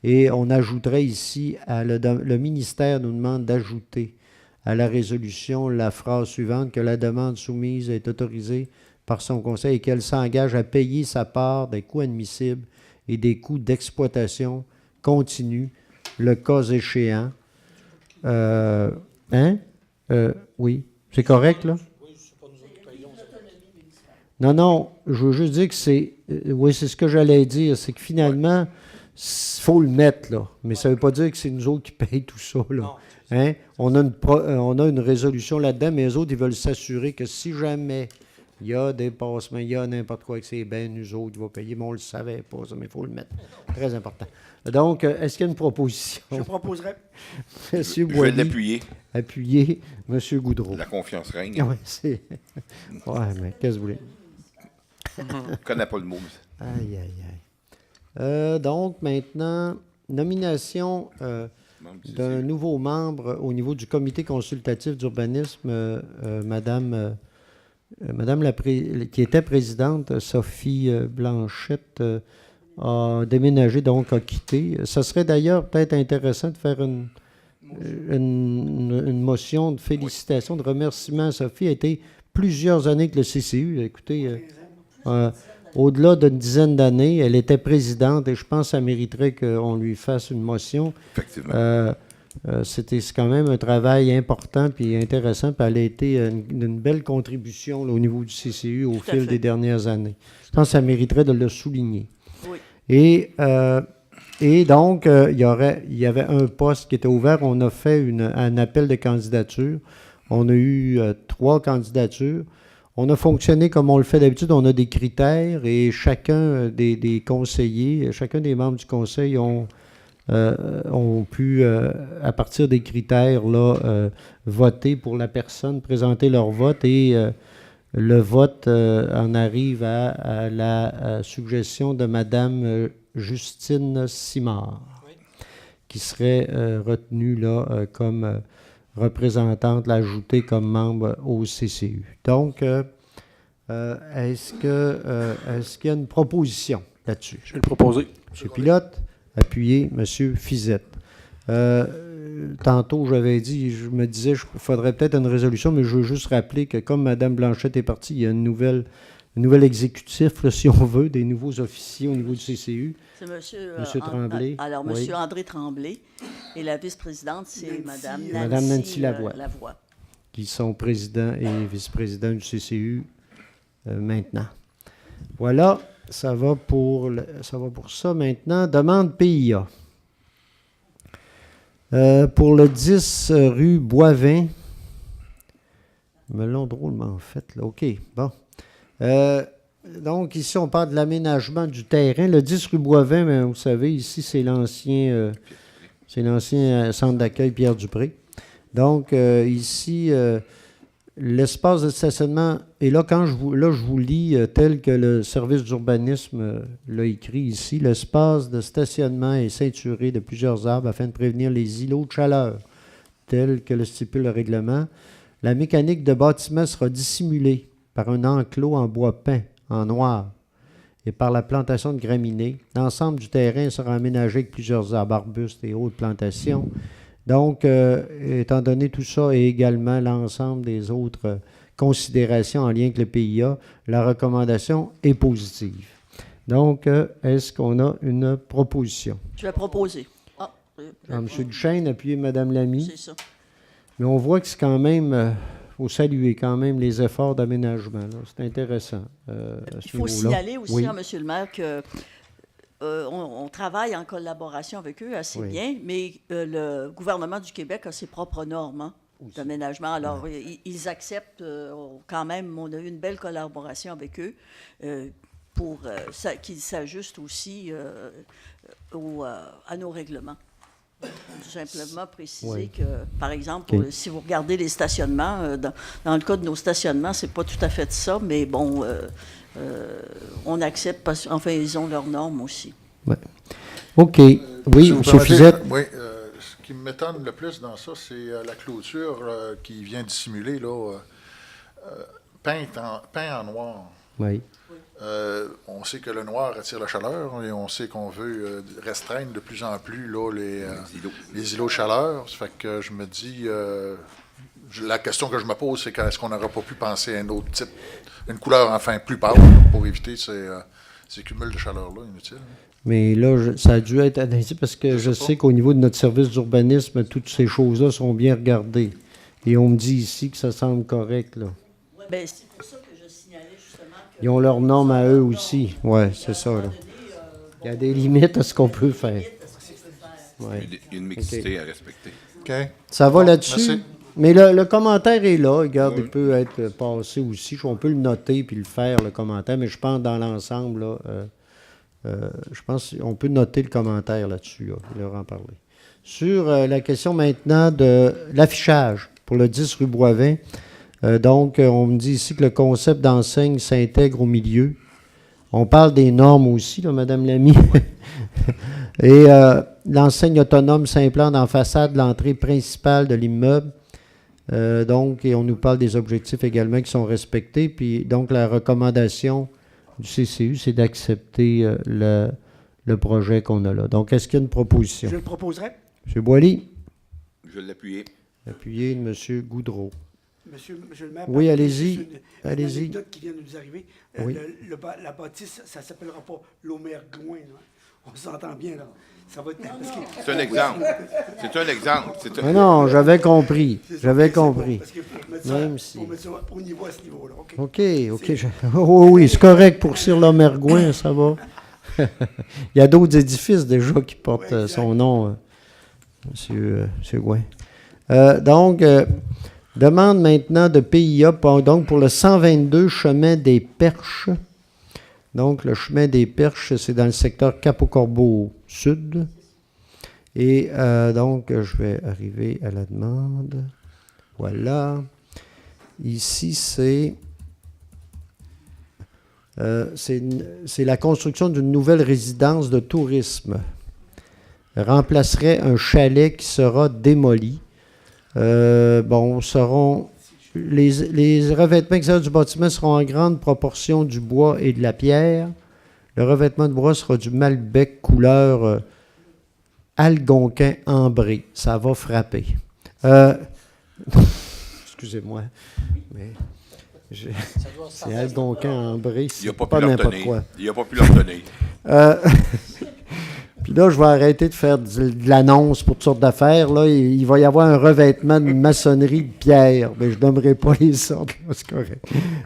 Et on ajouterait ici, le ministère nous demande d'ajouter à la résolution la phrase suivante, que la demande soumise est autorisée par son conseil et qu'elle s'engage à payer sa part des coûts admissibles et des coûts d'exploitation continue, le cas échéant. Oui, c'est correct, là? Non, je veux juste dire que c'est... oui, c'est ce que j'allais dire, c'est que finalement, faut le mettre, là. Mais ça ne veut pas dire que c'est nous autres qui payent tout ça, là. Non. Hein? On a une résolution là-dedans, mais les autres, ils veulent s'assurer que si jamais il y a des passements, il y a n'importe quoi avec ces bains, nous autres, ils vont payer, mais on ne le savait pas, ça, mais il faut le mettre. Très important. Donc, est-ce qu'il y a une proposition? Je proposerais. Monsieur Je vais Boilly, l'appuyer. appuyez. Monsieur Goudreau. La confiance règne. Ah ouais, c'est... Ouais, mais qu'est-ce que vous voulez? Je connais pas le mot. Aïe, aïe, aïe. Donc, maintenant, nomination Membre du d'un nouveau membre au niveau du comité consultatif d'urbanisme, Madame qui était présidente, Sophie Blanchette, a déménagé, donc a quitté. Ça serait d'ailleurs peut-être intéressant de faire une motion de félicitations, de remerciement à Sophie. Elle a été plusieurs années avec le CCU. Écoutez, au-delà d'une dizaine d'années, elle était présidente et je pense que ça mériterait qu'on lui fasse une motion. Effectivement. C'est quand même un travail important et intéressant. Puis elle a été une belle contribution là, au niveau du CCU au fil des dernières années. Je pense que ça mériterait de le souligner. Oui. Et donc, il y avait un poste qui était ouvert. On a fait un appel de candidature. On a eu 3 candidatures. On a fonctionné comme on le fait d'habitude. On a des critères et chacun des conseillers, chacun des membres du conseil ont pu, à partir des critères, là, voter pour la personne, présenter leur vote et le vote en arrive à la suggestion de Mme Justine Simard, qui serait retenue là, comme représentante, l'ajoutée comme membre au CCU. Donc, est-ce qu'il y a une proposition là-dessus? Je vais le proposer. M. Pilote, appuyez M. Fizette. Tantôt, j'avais dit, je me disais qu'il faudrait peut-être une résolution, mais je veux juste rappeler que comme Mme Blanchette est partie, il y a un nouvel exécutif, là, si on veut, des nouveaux officiers au niveau du CCU. C'est Monsieur Tremblay. Alors, Oui. Monsieur André Tremblay. Et la vice-présidente, c'est Mme Nancy Lavoie. Lavoie. Qui sont présidents et vice-présidents du CCU maintenant. Voilà, ça va pour ça maintenant. Demande PIA. Pour le 10 rue Boivin. Ils me l'ont drôlement fait, là. OK, bon. Donc, ici, on parle de l'aménagement du terrain. Le 10 rue Boivin, bien, vous savez, ici, c'est l'ancien centre d'accueil Pierre-Dupré. Donc, ici, l'espace de stationnement, et là, je vous lis tel que le service d'urbanisme l'a écrit ici, l'espace de stationnement est ceinturé de plusieurs arbres afin de prévenir les îlots de chaleur, tel que le stipule le règlement. La mécanique de bâtiment sera dissimulée par un enclos en bois peint, en noir, et par la plantation de graminées. L'ensemble du terrain sera aménagé avec plusieurs arbres, arbustes et autres plantations. Donc, étant donné tout ça et également l'ensemble des autres considérations en lien avec le PIA, la recommandation est positive. Donc, est-ce qu'on a une proposition? Je vais proposer. M. Duchesne, appuyez Mme Lamy. C'est ça. Mais on voit que c'est quand même, faut saluer quand même les efforts d'aménagement. C'est intéressant. Il faut signaler aussi, oui. M. le maire, que on travaille en collaboration avec eux assez bien, mais le gouvernement du Québec a ses propres normes d'aménagement. Alors, ils acceptent quand même, on a eu une belle collaboration avec eux pour qu'ils s'ajustent aussi à nos règlements. Tout simplement préciser que, par exemple, si vous regardez les stationnements, dans le cas de nos stationnements, c'est pas tout à fait ça, mais bon, on accepte parce qu'enfin, ils ont leurs normes aussi. Ouais. OK. Oui, M. Fizette. Oui, ce qui m'étonne le plus dans ça, c'est la clôture qui vient dissimuler, là, peinte en noir. Oui. On sait que le noir attire la chaleur et on sait qu'on veut restreindre de plus en plus là, les îlots de chaleur. Ça fait que je me dis, la question que je me pose, c'est est-ce qu'on n'aurait pas pu penser à un autre type, une couleur enfin plus pâle pour éviter ces cumuls de chaleur-là inutiles. Mais là, ça a dû être analysé parce que je sais qu'au niveau de notre service d'urbanisme, toutes ces choses-là sont bien regardées. Et on me dit ici que ça semble correct, là. Oui, bien, c'est pour ça que je signalais justement que... Ils ont leurs normes à eux aussi. Oui, c'est ça, là. Il y a des limites à ce qu'on peut faire. Ouais. Il y a une mixité à respecter. OK. Ça va Bon, là-dessus? merci. Mais le commentaire est là. Regarde, Oui. il peut être passé aussi. On peut le noter puis le faire, le commentaire. Mais je pense dans l'ensemble, là, je pense qu'on peut noter le commentaire là-dessus, là, leur en parler. Sur la question maintenant de l'affichage pour le 10 rue Boivin. Donc, on me dit ici que le concept d'enseigne s'intègre au milieu. On parle des normes aussi, là, Mme Lamy. Et l'enseigne autonome s'implante en façade de l'entrée principale de l'immeuble. Donc, et on nous parle des objectifs également qui sont respectés. Puis, donc, la recommandation du CCU, c'est d'accepter le projet qu'on a là. Donc, est-ce qu'il y a une proposition? Je le proposerai. M. Boily? Je vais l'appuyer. Appuyé de M. Goudreau. Monsieur le maire. Oui, allez-y. Une Allez-y. anecdote qui vient de nous arriver. Oui. La bâtisse, ça ne s'appellera pas l'Omergouin. On s'entend bien, là. Ça va être... C'est un exemple. C'est un exemple. Ah non, j'avais compris. J'avais compris. Parce que pour mettre ça, Même si. pour mettre ça au niveau à ce niveau-là. OK. OK. Oh, oui, c'est correct pour Sir Lomergouin, ça va. Il y a d'autres édifices déjà qui portent son nom, M. Gouin. Donc, demande maintenant de PIA donc pour le 122 chemin des Perches. Donc, le chemin des Perches, c'est dans le secteur Cap-au-Corbeau Sud. Et donc, je vais arriver à la demande. Voilà. Ici, c'est la construction d'une nouvelle résidence de tourisme. Remplacerait un chalet qui sera démoli. Les revêtements extérieurs du bâtiment seront en grande proportion du bois et de la pierre. Le revêtement de bois sera du Malbec couleur algonquin ambré. Ça va frapper. Excusez-moi, mais c'est algonquin ambré, c'est pas n'importe quoi. Il n'a pas pu l'obtenir. Puis là, je vais arrêter de faire de l'annonce pour toutes sortes d'affaires. Là, il va y avoir un revêtement de maçonnerie de pierre. Mais je ne nommerai pas les sortes, là, c'est correct.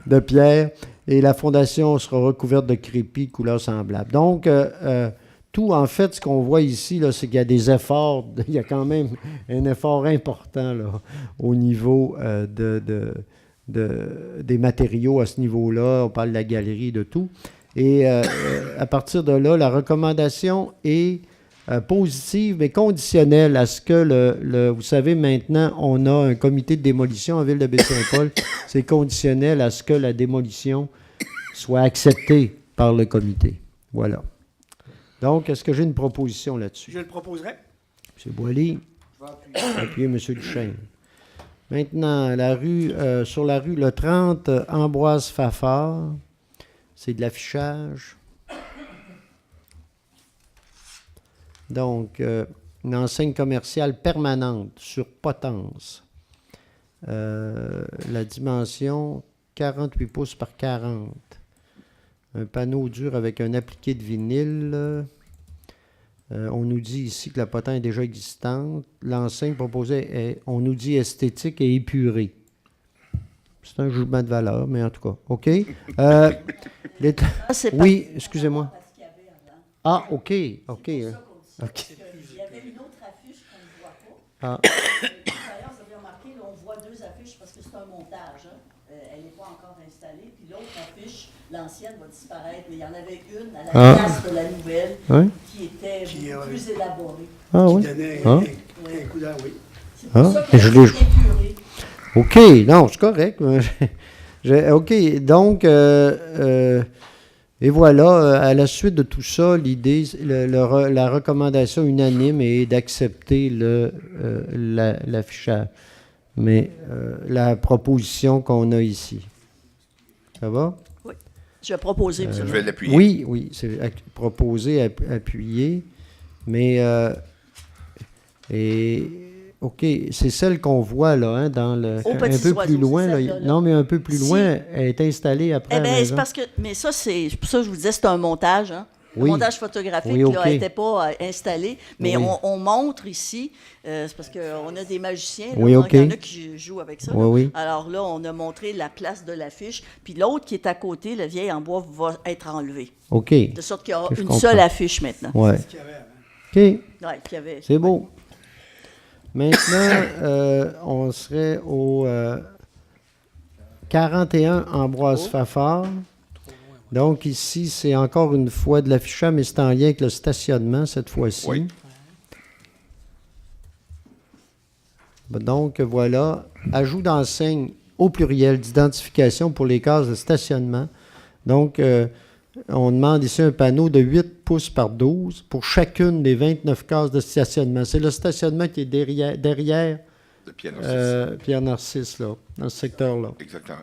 De pierre. Et la fondation sera recouverte de crépi de couleur semblable. Donc, tout, en fait, ce qu'on voit ici, là, c'est qu'il y a des efforts. Il y a quand même un effort important là, au niveau des matériaux à ce niveau-là. On parle de la galerie, de tout. Et à partir de là, la recommandation est positive, mais conditionnelle à ce que, vous savez, maintenant, on a un comité de démolition en ville de Baie-Saint-Paul. C'est conditionnel à ce que la démolition soit acceptée par le comité. Voilà. Donc, est-ce que j'ai une proposition là-dessus? Je le proposerai. M. Boily. Je vais appuyer M. Duchesne. Maintenant, sur la rue Le 30, Ambroise Fafard. C'est de l'affichage. Donc, une enseigne commerciale permanente sur potence. La dimension, 48 pouces par 40. Un panneau dur avec un appliqué de vinyle. On nous dit ici que la potence est déjà existante. L'enseigne proposée est, on nous dit, esthétique et épurée. C'est un jugement de valeur, mais en tout cas, OK. Oui, excusez-moi. Ah, OK. Il y avait une autre affiche qu'on ne voit pas. D'ailleurs, vous avez remarqué, là, on voit deux affiches parce que c'est un montage. Hein. Elle n'est pas encore installée. Puis l'autre affiche, l'ancienne, va disparaître. Mais il y en avait une à la place de la nouvelle qui était plus élaborée. Ah oui? Qui donnait un coup d'œil, oui. C'est pour ça que c'est épuré. OK, non, c'est correct. OK, donc, et voilà, à la suite de tout ça, l'idée, la recommandation unanime est d'accepter l'affichage. Mais la proposition qu'on a ici, ça va? Oui. Je vais proposer, M. Je vais l'appuyer. Oui, c'est proposé, appuyer, mais OK, c'est celle qu'on voit là, hein, dans le un peu plus loin. Là, non, mais un peu plus loin, elle est installée après. Eh bien, c'est parce que. Mais ça, c'est pour ça que je vous disais, c'est un montage. Hein. Le Oui. montage photographique Oui, OK. n'était pas installé, mais Oui. on montre ici, c'est parce qu'on a des magiciens, là, Oui, donc OK. il y en a qui jouent avec ça. Oui, là. oui. Alors là, on a montré la place de l'affiche, puis l'autre qui est à côté, le vieil en bois, va être enlevé. OK. De sorte qu'il y aura Ok, je une comprends. seule affiche maintenant. Ouais. qu'il y avait avant. OK. Ouais, qu'il y avait. C'est beau. Maintenant, on serait au 41 Ambroise Fafard. Donc ici, c'est encore une fois de l'affichage, mais c'est en lien avec le stationnement cette fois-ci. Oui. Donc voilà, ajout d'enseigne au pluriel d'identification pour les cases de stationnement. Donc, on demande ici un panneau de 8 pouces par 12 pour chacune des 29 cases de stationnement. C'est le stationnement qui est derrière De Pierre Narcisse. Pierre Narcisse, là, dans ce secteur-là. Exactement.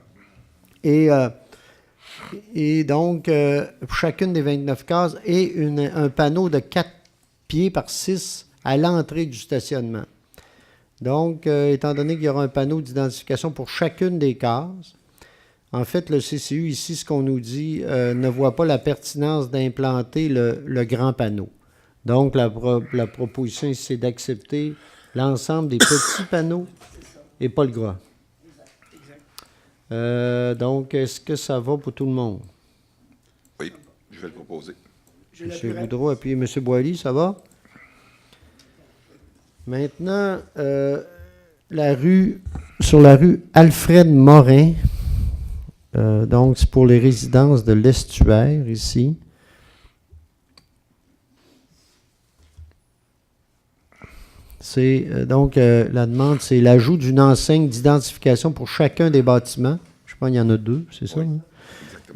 Et donc, pour chacune des 29 cases, et un panneau de 4 pieds par 6 à l'entrée du stationnement. Donc, étant donné qu'il y aura un panneau d'identification pour chacune des cases, en fait, le CCU, ici, ce qu'on nous dit, ne voit pas la pertinence d'implanter le grand panneau. Donc, la proposition ici, c'est d'accepter l'ensemble des petits panneaux et pas le gras. Donc, est-ce que ça va pour tout le monde? Oui, je vais le proposer. M. Goudreau, appuyez M. Boily, ça va? Maintenant, sur la rue Alfred Morin, donc c'est pour les résidences de l'Estuaire, ici. C'est donc la demande, c'est l'ajout d'une enseigne d'identification pour chacun des bâtiments. Je pense qu'il y en a 2, c'est ça? Oui, Hein?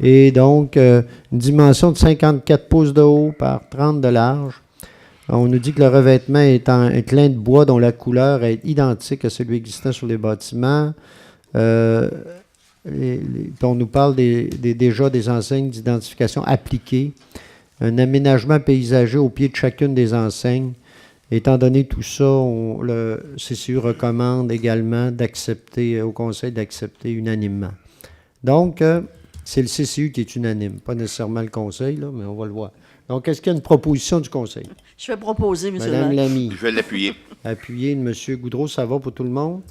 Et donc, une dimension de 54 pouces de haut par 30 de large. On nous dit que le revêtement est clin de bois dont la couleur est identique à celui existant sur les bâtiments. On nous parle déjà des enseignes d'identification appliquées. Un aménagement paysager au pied de chacune des enseignes. Étant donné tout ça, le CCU recommande également d'accepter, au Conseil d'accepter unanimement. Donc, c'est le CCU qui est unanime, pas nécessairement le Conseil, là, mais on va le voir. Donc, est-ce qu'il y a une proposition du Conseil? Je vais proposer, M. Madame Lamy. Lamy. Je vais l'appuyer. Appuyé de M. Goudreau, ça va pour tout le monde.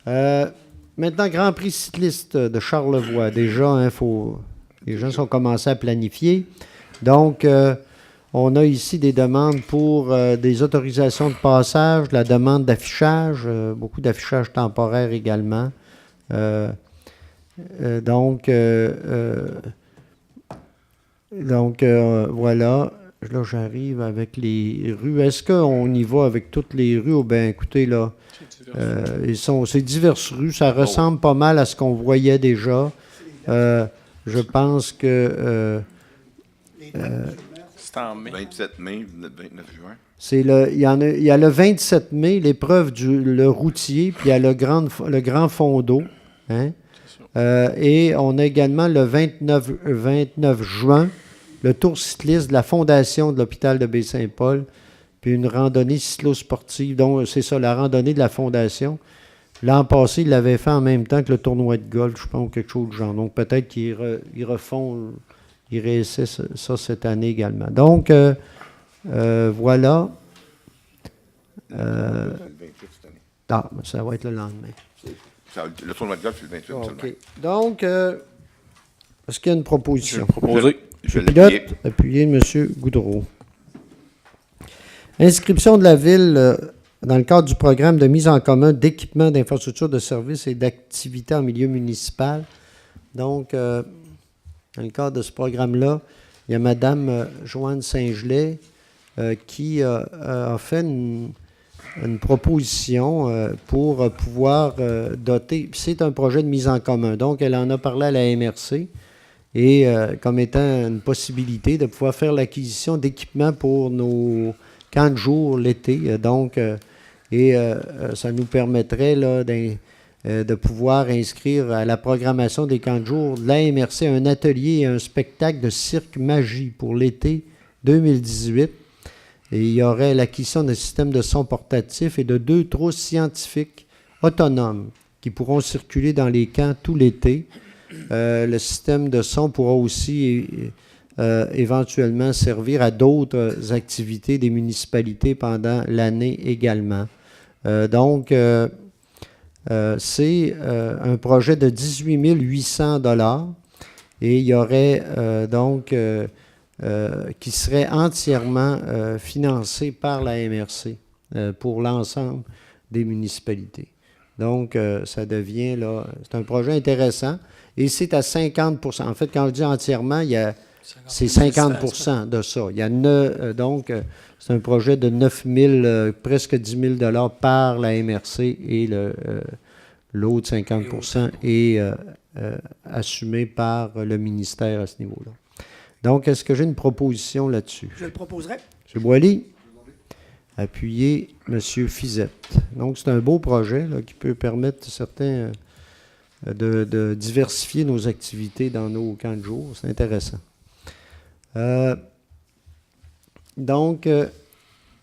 Maintenant, Grand Prix cycliste de Charlevoix. Déjà, les gens sont commencés à planifier. Donc, on a ici des demandes pour des autorisations de passage, de la demande d'affichage, beaucoup d'affichage temporaire également. Voilà. Là, j'arrive avec les rues. Est-ce qu'on y va avec toutes les rues? Oh, bien, écoutez, là, c'est diverses rues. Ça ressemble pas mal à ce qu'on voyait déjà. Je pense que... C'est en mai. 27 mai, 29 juin. Il y a le 27 mai, l'épreuve le routier, puis il y a le grand fond d'eau. Hein? Et on a également le 29 juin, le tour cycliste de la fondation de l'hôpital de Baie-Saint-Paul, puis une randonnée cyclo-sportive. Donc, c'est ça, la randonnée de la fondation. L'an passé, il l'avait fait en même temps que le tournoi de golf, je pense, ou quelque chose du genre. Donc, peut-être qu'ils refont, ils réessaient ça cette année également. Donc, voilà. Ça va être le lendemain. Le tournoi de golf, c'est le 28 seulement. OK. Donc, est-ce qu'il y a une proposition? Je vais l'appuyer. Appuyé de M. Goudreau. Inscription de la ville dans le cadre du programme de mise en commun d'équipements, d'infrastructures, de services et d'activités en milieu municipal. Donc, dans le cadre de ce programme-là, il y a Mme Joanne Saint-Gelais qui a fait une proposition pour pouvoir doter. C'est un projet de mise en commun. Donc, elle en a parlé à la MRC et comme étant une possibilité de pouvoir faire l'acquisition d'équipements pour nos camps de jour l'été. Donc, ça nous permettrait là, de pouvoir inscrire à la programmation des camps de jour de la MRC un atelier et un spectacle de cirque magie pour l'été 2018. Et il y aurait l'acquisition d'un système de son portatif et de 2 trousses scientifiques autonomes qui pourront circuler dans les camps tout l'été. Le système de son pourra aussi éventuellement servir à d'autres activités des municipalités pendant l'année également. Donc, c'est un projet de 18 800 $ et il y aurait qui serait entièrement financé par la MRC pour l'ensemble des municipalités. Donc, ça devient, là, c'est un projet intéressant et c'est à 50%. En fait, quand je dis entièrement, c'est 50% de ça. Il y a donc, c'est un projet de 9 000, presque 10 000 $ par la MRC et l'autre 50% est assumé par le ministère à ce niveau-là. Donc, est-ce que j'ai une proposition là-dessus? Je le proposerai. M. Boily? Appuyez M. Fizette. Donc, c'est un beau projet là, qui peut permettre certains de diversifier nos activités dans nos camps de jour. C'est intéressant. Donc,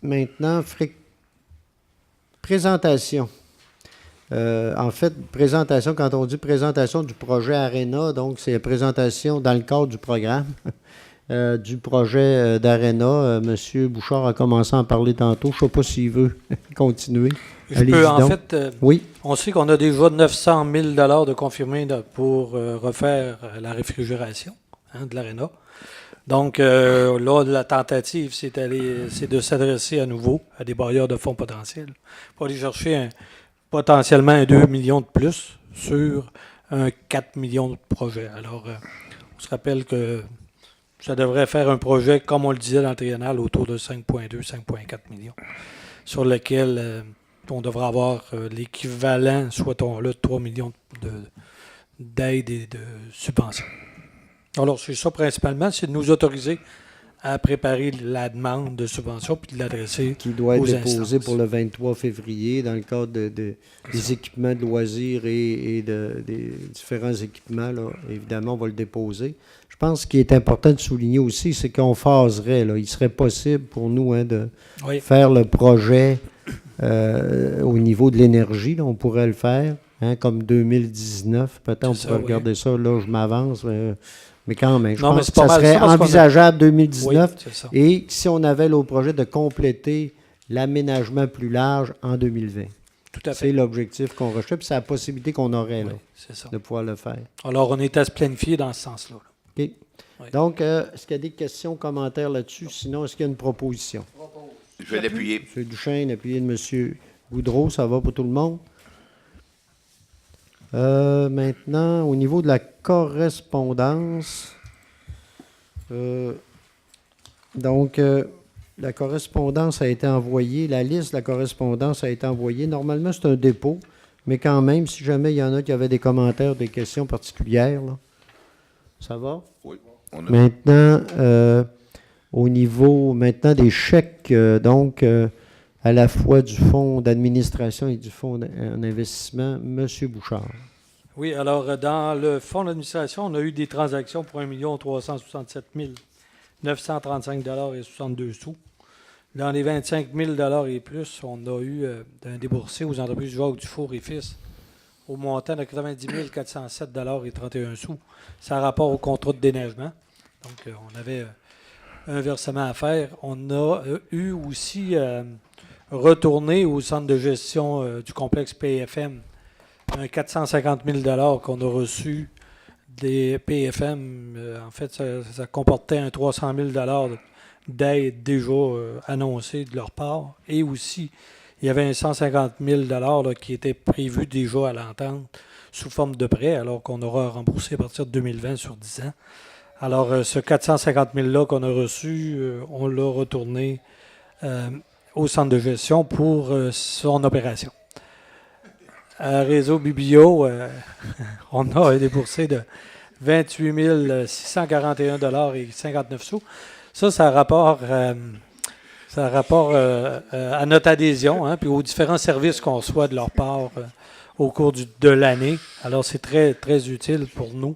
maintenant, présentation. En fait, présentation, quand on dit présentation du projet ARENA, donc c'est la présentation dans le cadre du programme du projet d'ARENA. M. Bouchard a commencé à en parler tantôt. Je ne sais pas s'il veut continuer. Je peux, en fait, oui. On sait qu'on a déjà 900 000 $ de confirmés pour refaire la réfrigération de l'ARENA. Donc, là, la tentative, c'est de s'adresser à nouveau à des bailleurs de fonds potentiels pour aller chercher potentiellement un 2 millions de plus sur un 4 millions de projets. Alors, on se rappelle que ça devrait faire un projet, comme on le disait dans le triennal, autour de 5,2, 5,4 millions, sur lequel on devrait avoir l'équivalent, souhaitons-le, de 3 millions d'aides et de subventions. Alors, c'est ça principalement, c'est de nous autoriser à préparer la demande de subvention puis de l'adresser qui doit être aux déposée instances. pour le 23 février dans le cadre des équipements de loisirs et des différents équipements. Là. Évidemment, on va le déposer. Je pense qu'il est important de souligner aussi, c'est qu'on phaserait. Là. Il serait possible pour nous de faire le projet au niveau de l'énergie. Là, on pourrait le faire, comme 2019. Peut-être on pourrait regarder ça. Là, je m'avance. Mais quand même, je pense que ça serait envisageable 2019. Oui, et si on avait le projet de compléter l'aménagement plus large en 2020. Tout à fait. C'est l'objectif qu'on recherche, puis c'est la possibilité qu'on aurait là, de pouvoir le faire. Alors, on est à se planifier dans ce sens-là. OK. Oui. Donc, est-ce qu'il y a des questions, commentaires là-dessus? Sinon, est-ce qu'il y a une proposition? Je vais l'appuyer. M. Duchesne, appuyé de M. Goudreau, ça va pour tout le monde? Maintenant, au niveau de la correspondance, la correspondance a été envoyée, la liste de la correspondance a été envoyée. Normalement, c'est un dépôt, mais quand même, si jamais il y en a qui avaient des commentaires, des questions particulières, là, ça va? Oui. Maintenant, au niveau maintenant des chèques, à la fois du fonds d'administration et du fonds d'investissement, M. Bouchard. Oui, alors dans le fonds d'administration, on a eu des transactions pour 1 367 935 $ et 62 sous. Dans les 25 000 $ et plus, on a eu un déboursé aux entreprises Jacques Dufour et Fils au montant de 90 407 $ et 31 sous. Ça a rapport au contrat de déneigement. Donc, on avait un versement à faire. On a eu aussi retourné au centre de gestion du complexe PFM un 450 000 $ qu'on a reçu des PFM. En fait, ça comportait un 300 000 $ d'aide déjà annoncée de leur part. Et aussi, il y avait un 150 000 $ qui était prévu déjà à l'entente sous forme de prêt, alors qu'on aura remboursé à partir de 2020 sur 10 ans. Alors, ce 450 000 $ qu'on a reçu, on l'a retourné au centre de gestion pour son opération. À Réseau Biblio, on a déboursé de 28 641 $ et 59 sous. Ça rapporte à notre adhésion, puis aux différents services qu'on reçoit de leur part au cours de l'année. Alors, c'est très, très utile pour nous.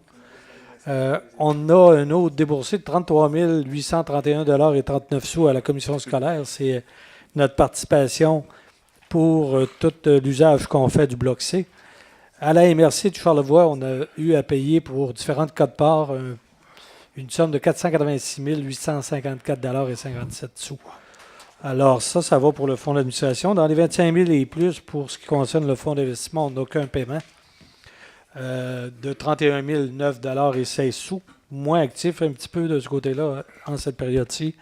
On a un autre déboursé de 33 831 $ et 39 sous à la commission scolaire. C'est notre participation pour tout l'usage qu'on fait du bloc C. À la MRC de Charlevoix, on a eu à payer pour différentes codes-parts une somme de 486 854,57 $. Alors ça va pour le fonds d'administration. Dans les 25 000 et plus, pour ce qui concerne le fonds d'investissement, on n'a aucun paiement. De 31 009,16 $, moins actif un petit peu de ce côté-là en cette période-ci,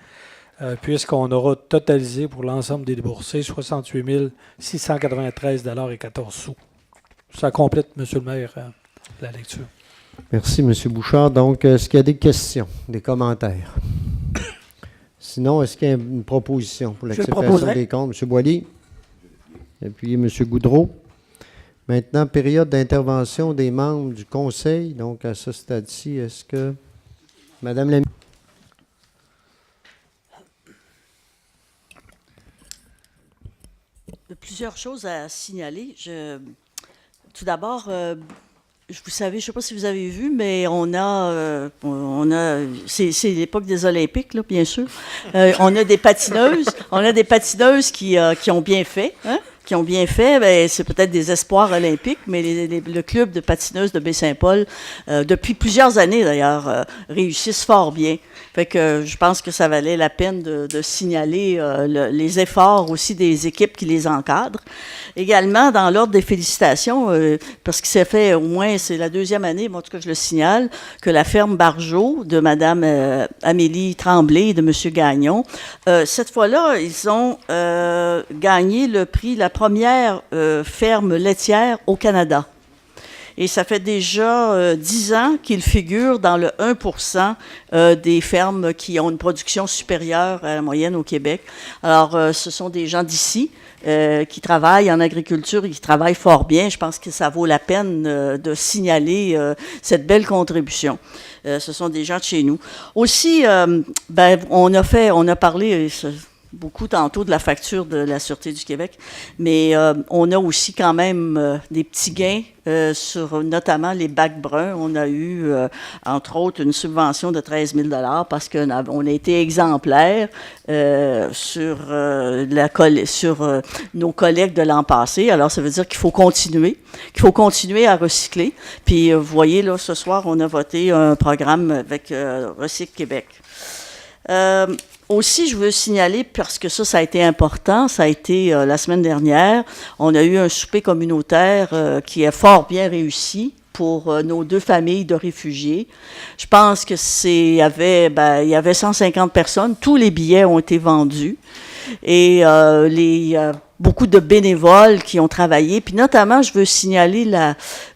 puisqu'on aura totalisé pour l'ensemble des déboursés 68 693,14 $. Ça complète, M. le maire, la lecture. Merci, M. Bouchard. Donc, est-ce qu'il y a des questions, des commentaires? Sinon, est-ce qu'il y a une proposition pour l'acceptation des comptes? M. Boilly. Et puis, M. Goudreau. Maintenant, période d'intervention des membres du Conseil. Donc, à ce stade-ci, est-ce que... Madame la... Plusieurs choses à signaler. Tout d'abord, vous savez, je ne sais pas si vous avez vu, mais on a c'est l'époque des Olympiques, là, bien sûr. On a des patineuses qui ont bien fait, hein? Qui ont bien fait, ben, c'est peut-être des espoirs olympiques, mais le club de patineuses de Baie-Saint-Paul, depuis plusieurs années d'ailleurs, réussissent fort bien. Fait que je pense que ça valait la peine de signaler les efforts aussi des équipes qui les encadrent. Également, dans l'ordre des félicitations, parce qu'il s'est fait au moins, c'est la deuxième année, en tout cas je le signale, que la ferme Barjot de Mme Amélie Tremblay et de M. Gagnon, cette fois-là, ils ont gagné le prix, la première ferme laitière au Canada. Et ça fait déjà 10 ans qu'ils figurent dans le 1% des fermes qui ont une production supérieure à la moyenne au Québec. Alors, ce sont des gens d'ici qui travaillent en agriculture et qui travaillent fort bien. Je pense que ça vaut la peine de signaler cette belle contribution. Ce sont des gens de chez nous. Aussi, on a parlé... beaucoup tantôt de la facture de la Sûreté du Québec, mais on a aussi quand même des petits gains sur notamment les bacs bruns. On a eu, entre autres, une subvention de 13 000 $ parce qu'on a été exemplaires sur nos collègues de l'an passé. Alors, ça veut dire qu'il faut continuer à recycler. Puis, vous voyez, là, ce soir, on a voté un programme avec Recycle Québec. Aussi, je veux signaler, parce que ça a été important, ça a été la semaine dernière, on a eu un souper communautaire qui est fort bien réussi pour nos 2 familles de réfugiés. Je pense que il y avait 150 personnes, tous les billets ont été vendus et beaucoup de bénévoles qui ont travaillé. Puis notamment, je veux signaler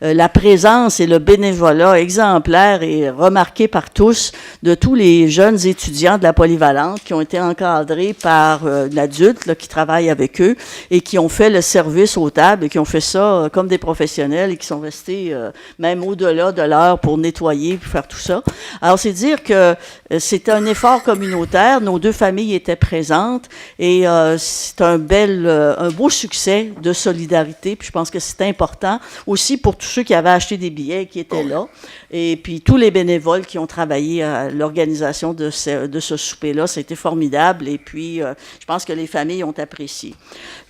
la présence et le bénévolat exemplaire et remarqué par tous de tous les jeunes étudiants de la polyvalente qui ont été encadrés par l'adulte qui travaille avec eux et qui ont fait le service aux tables et qui ont fait ça comme des professionnels et qui sont restés même au-delà de l'heure pour nettoyer, pour faire tout ça. Alors, c'est dire que c'était un effort communautaire. Nos 2 familles étaient présentes et c'est un beau succès de solidarité, puis je pense que c'est important aussi pour tous ceux qui avaient acheté des billets et qui étaient là, et puis tous les bénévoles qui ont travaillé à l'organisation de ce souper-là, c'était formidable, et puis je pense que les familles ont apprécié.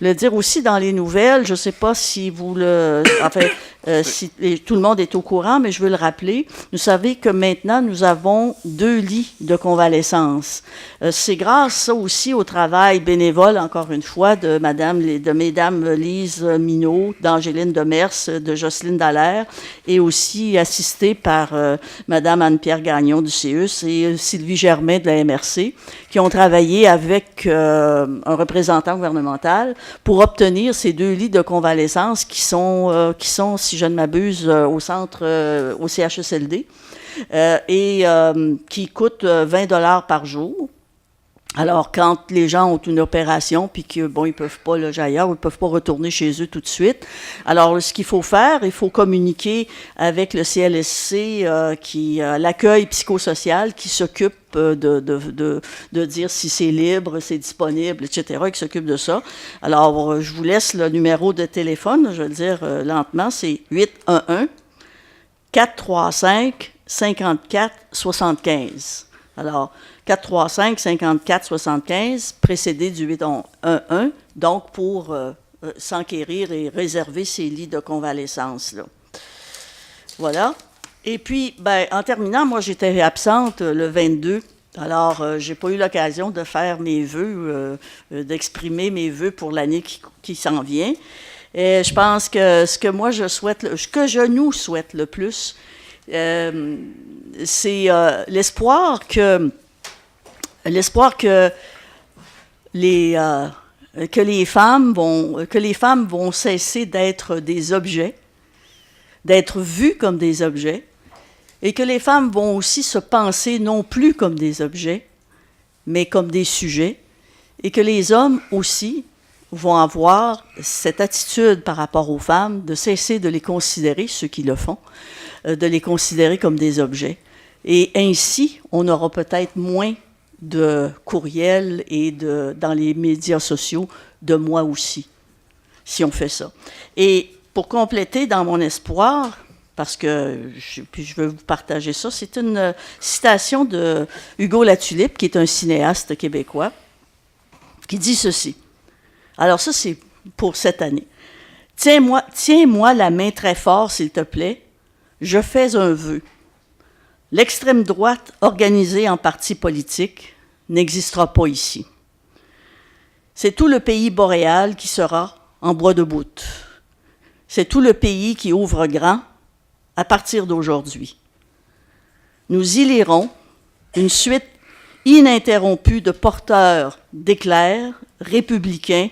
Le dire aussi dans les nouvelles, je ne sais pas si vous si tout le monde est au courant, mais je veux le rappeler, vous savez que maintenant, nous avons 2 lits de convalescence. C'est grâce ça aussi au travail bénévole, encore une fois, de mesdames Lise Minot, d'Angéline Demers, de Jocelyne Dallaire, et aussi assistée par madame Anne-Pierre Gagnon du CEUS et Sylvie Germain de la MRC, qui ont travaillé avec un représentant gouvernemental pour obtenir ces 2 lits de convalescence qui sont si je ne m'abuse, au centre, au CHSLD, et qui coûtent 20 $ par jour. Alors, quand les gens ont une opération, puis qu'ils ils peuvent pas loger ailleurs, ou ils peuvent pas retourner chez eux tout de suite. Alors, ce qu'il faut faire, il faut communiquer avec le CLSC, l'accueil psychosocial, qui s'occupe de dire si c'est libre, c'est disponible, etc., qui s'occupe de ça. Alors, je vous laisse le numéro de téléphone, je vais le dire lentement, c'est 811-435-5475. Alors, 435-5475, précédé du 811, donc pour s'enquérir et réserver ces lits de convalescence, là. Voilà. Et puis, ben, en terminant, moi, j'étais absente le 22. Alors, j'ai pas eu l'occasion de faire mes vœux, d'exprimer mes vœux pour l'année qui s'en vient. Et je pense que ce que moi je souhaite, ce que je nous souhaite le plus, c'est l'espoir que les femmes vont cesser d'être des objets, d'être vues comme des objets, et que les femmes vont aussi se penser non plus comme des objets, mais comme des sujets, et que les hommes aussi vont avoir cette attitude par rapport aux femmes, de cesser de les considérer, ceux qui le font, de les considérer comme des objets. Et ainsi, on aura peut-être moins de courriels et dans les médias sociaux de moi aussi, si on fait ça. Et pour compléter dans mon espoir, parce que je veux vous partager ça, c'est une citation de Hugo Latulippe, qui est un cinéaste québécois, qui dit ceci. Alors ça, c'est pour cette année. Tiens-moi la main très fort, s'il te plaît. Je fais un vœu. L'extrême droite, organisée en partis politiques, n'existera pas ici. C'est tout le pays boréal qui sera en bois de bout. C'est tout le pays qui ouvre grand à partir d'aujourd'hui. Nous y lirons une suite ininterrompue de porteurs d'éclairs, républicains,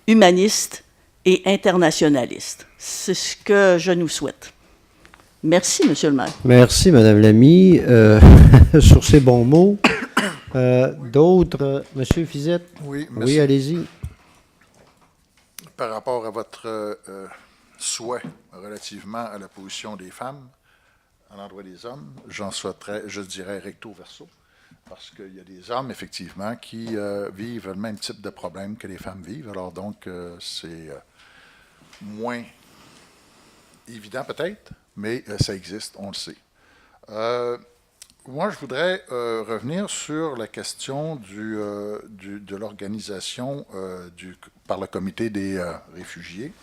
humanistes et internationalistes. C'est ce que je nous souhaite. Merci, Monsieur le maire. Merci, Madame Lamy, sur ces bons mots. D'autres, Monsieur Fizette? Oui, merci. Oui, allez-y. Par rapport à votre souhait relativement à la position des femmes à l'endroit des hommes, j'en souhaiterais, je dirais, recto verso, parce qu'il y a des hommes, effectivement, qui vivent le même type de problème que les femmes vivent. Alors donc, c'est moins évident peut-être, mais ça existe, on le sait. Moi, je voudrais revenir sur la question de l'organisation par le comité des réfugiés,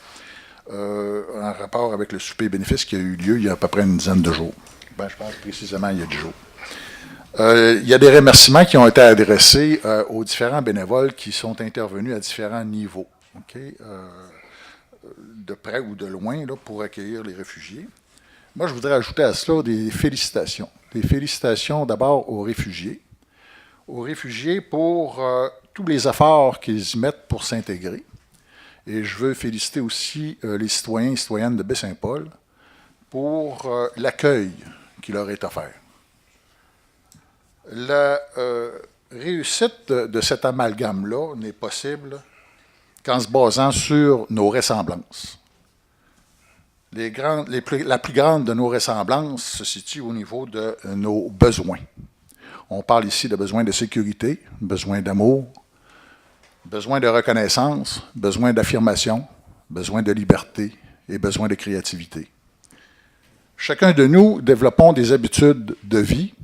en rapport avec le souper bénéfice qui a eu lieu il y a à peu près une dizaine de jours. Ben, je pense précisément il y a 10 jours. Il y a des remerciements qui ont été adressés aux différents bénévoles qui sont intervenus à différents niveaux, okay? De près ou de loin, là, pour accueillir les réfugiés. Moi, je voudrais ajouter à cela des félicitations. Des félicitations d'abord aux réfugiés pour tous les efforts qu'ils y mettent pour s'intégrer. Et je veux féliciter aussi les citoyens et citoyennes de Baie-Saint-Paul pour l'accueil qui leur est offert. La réussite de cet amalgame-là n'est possible qu'en se basant sur nos ressemblances. La plus grande de nos ressemblances se situe au niveau de nos besoins. On parle ici de besoins de sécurité, besoin d'amour, besoin de reconnaissance, besoin d'affirmation, besoin de liberté et besoin de créativité. Chacun de nous développons des habitudes de vie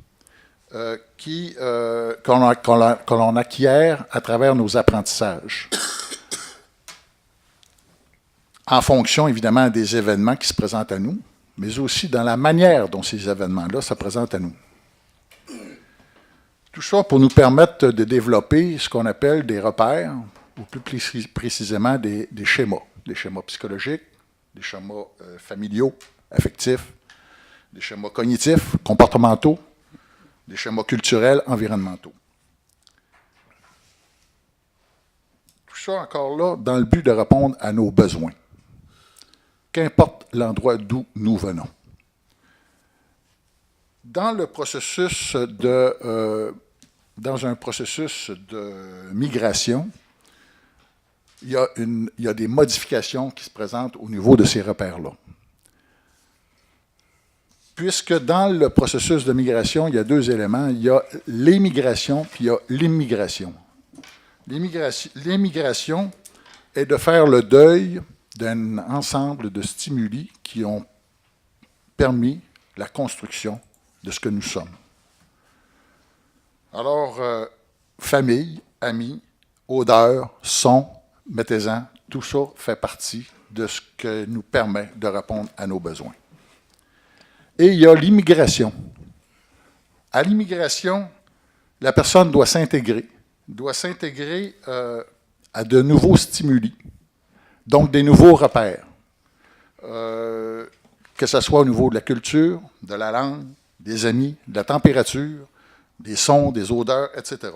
qu'on acquiert à travers nos apprentissages, en fonction, évidemment, des événements qui se présentent à nous, mais aussi dans la manière dont ces événements-là se présentent à nous. Tout ça pour nous permettre de développer ce qu'on appelle des repères, ou plus précisément des schémas psychologiques, des schémas familiaux, affectifs, des schémas cognitifs, comportementaux, des schémas culturels, environnementaux. Tout ça encore là dans le but de répondre à nos besoins, qu'importe l'endroit d'où nous venons. Dans un processus de migration, il y a des modifications qui se présentent au niveau de ces repères-là. Puisque dans le processus de migration, il y a deux éléments. Il y a l'émigration puis il y a l'immigration. L'immigration est de faire le deuil d'un ensemble de stimuli qui ont permis la construction de ce que nous sommes. Alors, famille, amis, odeur, son, mettez-en, tout ça fait partie de ce que nous permet de répondre à nos besoins. Et il y a l'immigration. À l'immigration, la personne doit s'intégrer à de nouveaux stimuli, donc des nouveaux repères, que ce soit au niveau de la culture, de la langue, des amis, de la température, des sons, des odeurs, etc.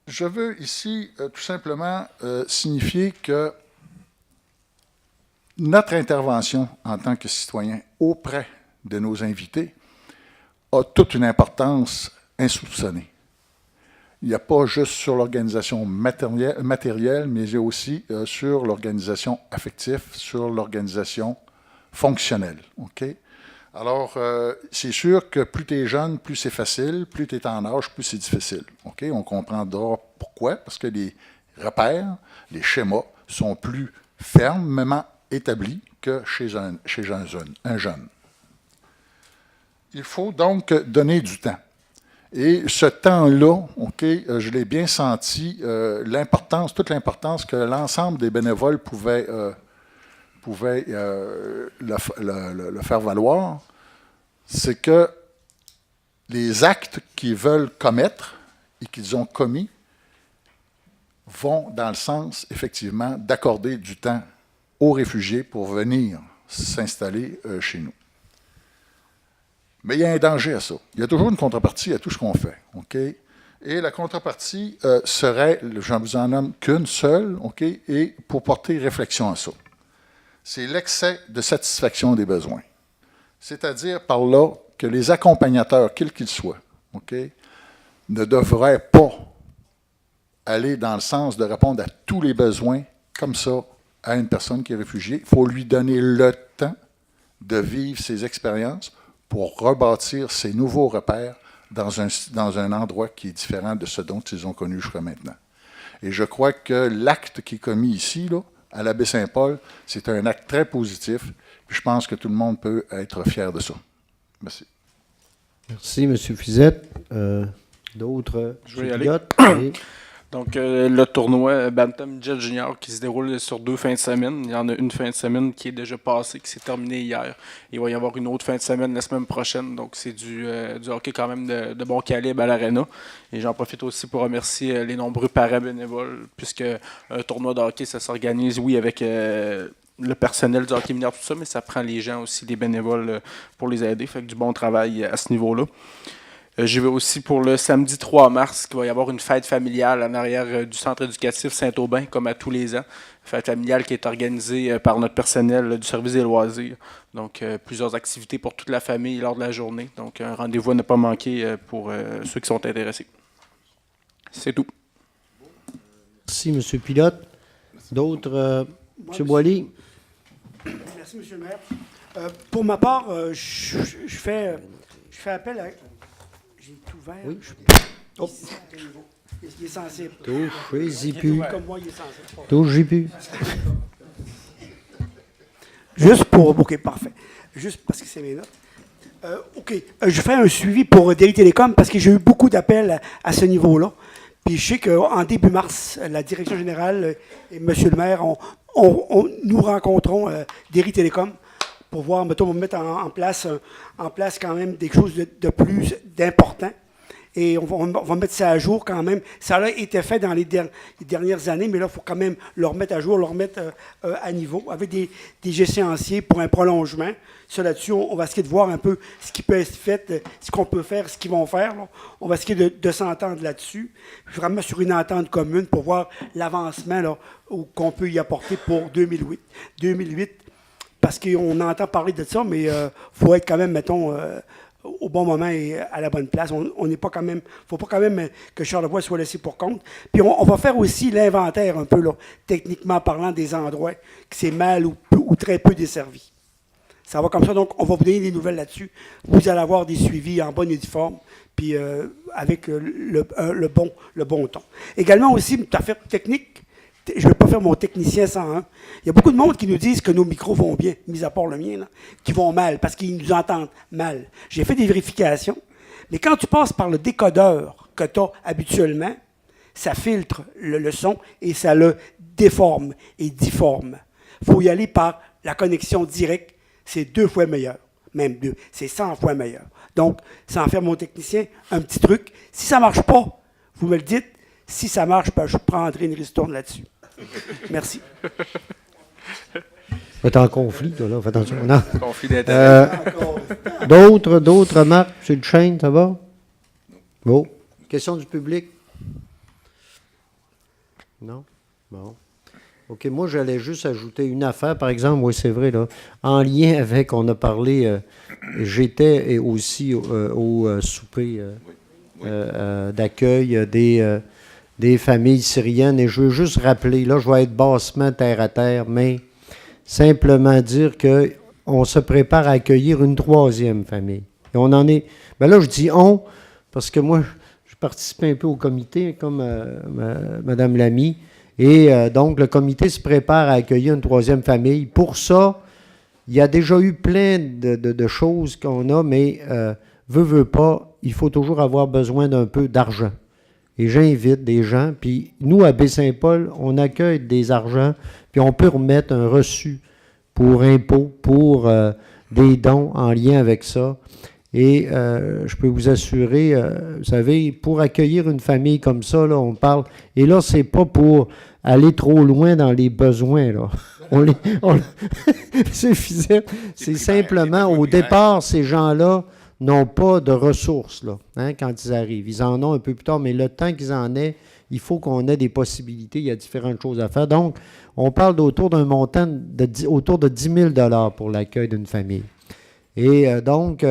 Je veux ici tout simplement signifier que notre intervention en tant que citoyen auprès de nos invités a toute une importance insoupçonnée. Il n'y a pas juste sur l'organisation matérielle, mais il y a aussi sur l'organisation affective, sur l'organisation fonctionnelle. Okay? Alors, c'est sûr que plus tu es jeune, plus c'est facile, plus tu es en âge, plus c'est difficile. Okay? On comprendra pourquoi, parce que les repères, les schémas sont plus fermement établis que chez un jeune. Il faut donc donner du temps. Et ce temps-là, je l'ai bien senti, toute l'importance que l'ensemble des bénévoles pouvaient le faire valoir, c'est que les actes qu'ils veulent commettre et qu'ils ont commis vont dans le sens, effectivement, d'accorder du temps aux réfugiés pour venir s'installer chez nous. Mais il y a un danger à ça. Il y a toujours une contrepartie à tout ce qu'on fait. Okay? Et la contrepartie serait, je ne vous en nomme qu'une seule, okay? Et pour porter réflexion à ça. C'est l'excès de satisfaction des besoins. C'est-à-dire par là que les accompagnateurs, quels qu'ils soient, okay? Ne devraient pas aller dans le sens de répondre à tous les besoins comme ça à une personne qui est réfugiée. Il faut lui donner le temps de vivre ses expériences pour rebâtir ces nouveaux repères dans un endroit qui est différent de ce dont ils ont connu jusqu'à maintenant. Et je crois que l'acte qui est commis ici, là, à la Baie-Saint-Paul, c'est un acte très positif. Puis je pense que tout le monde peut être fier de ça. Merci. Merci, M. Fizette. D'autres? Je vais y aller. Oui. Donc, le tournoi Bantam Jet Junior qui se déroule sur 2 fins de semaine. Il y en a une fin de semaine qui est déjà passée, qui s'est terminée hier. Il va y avoir une autre fin de semaine la semaine prochaine. Donc, c'est du hockey quand même de bon calibre à l'Arena. Et j'en profite aussi pour remercier les nombreux parabénévoles, puisque un tournoi de hockey, ça s'organise, oui, avec le personnel du hockey mineur, tout ça, mais ça prend les gens aussi, les bénévoles, pour les aider. Fait que du bon travail à ce niveau-là. Je vais aussi pour le samedi 3 mars, qu'il va y avoir une fête familiale en arrière du centre éducatif Saint-Aubin, comme à tous les ans. Fête familiale qui est organisée par notre personnel du service des loisirs. Donc, plusieurs activités pour toute la famille lors de la journée. Donc, un rendez-vous à ne pas manquer pour ceux qui sont intéressés. C'est tout. Merci, M. Pilote. D'autres? M. Boily? Merci, M. le maire. Pour ma part, je fais appel à... J'ai tout vert. Oui. Il est sensible. Touchez-y plus. Comme moi, il est sensible. Touchez plus. Juste pour... OK, parfait. Juste parce que c'est mes notes. OK. Je fais un suivi pour Déry Télécom parce que j'ai eu beaucoup d'appels à ce niveau-là. Puis je sais qu'en début mars, la direction générale et M. le maire, nous rencontrons Déry Télécom pour voir, mettons, mettre en place quand même des choses de plus d'important. Et on va mettre ça à jour quand même. Ça a été fait dans les dernières années, mais là, il faut quand même le remettre à jour, le remettre à niveau, avec des échéanciers pour un prolongement. Ça, là-dessus, on va essayer de voir un peu ce qui peut être fait, ce qu'on peut faire, ce qu'ils vont faire. Là. On va essayer de s'entendre là-dessus. Vraiment sur une entente commune pour voir l'avancement là, qu'on peut y apporter pour 2008. Parce qu'on entend parler de ça, mais il faut être quand même, mettons, au bon moment et à la bonne place. On n'est pas quand même, faut pas quand même que Charlevoix soit laissé pour compte. Puis on va faire aussi l'inventaire un peu, là, techniquement parlant, des endroits qui c'est mal ou très peu desservis. Ça va comme ça, donc on va vous donner des nouvelles là-dessus. Vous allez avoir des suivis en bonne et due forme, puis avec le bon ton. Également aussi, une affaire technique. Je ne vais pas faire mon technicien 101. Il y a beaucoup de monde qui nous disent que nos micros vont bien, mis à part le mien, là, qui vont mal, parce qu'ils nous entendent mal. J'ai fait des vérifications, mais quand tu passes par le décodeur que tu as habituellement, ça filtre le son et ça le déforme et difforme. Il faut y aller par la connexion directe, c'est 2 fois meilleur. Même 2. C'est 100 fois meilleur. Donc, sans faire mon technicien, un petit truc. Si ça ne marche pas, vous me le dites. Si ça marche, ben, je prendrai une ristourne là-dessus. Merci. Vous êtes en conflit, toi, là. Faites attention. Non. Conflit d'intérêt. D'autres remarques? M. Duchesne, ça va? Bon. Question du public? Non? Bon. OK, moi, j'allais juste ajouter une affaire. Par exemple, oui, c'est vrai, là, en lien avec, on a parlé, j'étais aussi au souper d'accueil des familles syriennes, et je veux juste rappeler, là, je vais être bassement terre à terre, mais simplement dire qu'on se prépare à accueillir une 3e famille. Et on en est... Ben là, je dis « on », parce que moi, je participe un peu au comité, comme Mme Lamy, et donc le comité se prépare à accueillir une 3e famille. Pour ça, il y a déjà eu plein de choses qu'on a, mais veut pas, il faut toujours avoir besoin d'un peu d'argent. Et j'invite des gens, puis nous, à Baie-Saint-Paul, on accueille des argents, puis on peut remettre un reçu pour impôts, pour des dons en lien avec ça. Et je peux vous assurer, vous savez, pour accueillir une famille comme ça, là, on parle, et là, c'est pas pour aller trop loin dans les besoins, là. C'est simplement, au départ, ces gens-là n'ont pas de ressources là, hein, quand ils arrivent. Ils en ont un peu plus tard, mais le temps qu'ils en aient, il faut qu'on ait des possibilités. Il y a différentes choses à faire. Donc, on parle d'autour d'un montant autour de 10 000 pour l'accueil d'une famille. Et donc,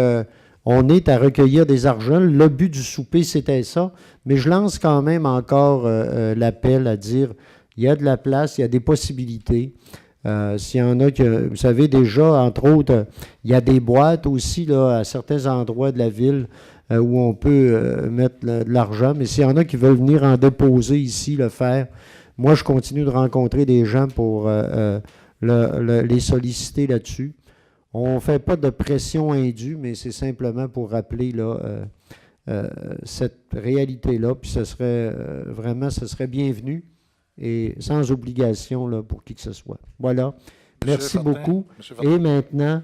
on est à recueillir des argents. Le but du souper, c'était ça. Mais je lance quand même encore l'appel à dire, il y a de la place, il y a des possibilités. S'il y en a que, vous savez déjà, entre autres, il y a des boîtes aussi là, à certains endroits de la ville où on peut mettre de l'argent, mais s'il y en a qui veulent venir en déposer ici, le faire, moi je continue de rencontrer des gens pour les solliciter là-dessus. On ne fait pas de pression indue, mais c'est simplement pour rappeler là, cette réalité-là, puis ce serait vraiment, ce serait bienvenu. Et sans obligation là, pour qui que ce soit. Voilà. Merci beaucoup. Et maintenant...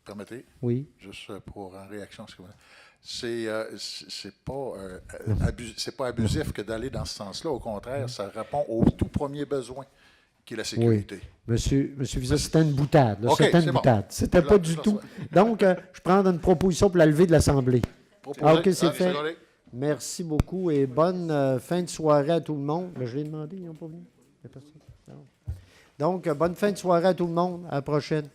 Permettez? Oui. Juste pour en réaction à ce que vous c'est pas abusif que d'aller dans ce sens-là. Au contraire, ça répond au tout premier besoin, qui est la sécurité. Oui. Monsieur Visa, c'était une boutade. Là. Okay, c'était une boutade. Bon. C'était pas du tout. Donc, je prends une proposition pour la levée de l'Assemblée. OK, c'est fait. Merci beaucoup et bonne fin de soirée à tout le monde. Je l'ai demandé, ils n'ont pas venu. Donc, bonne fin de soirée à tout le monde. À la prochaine.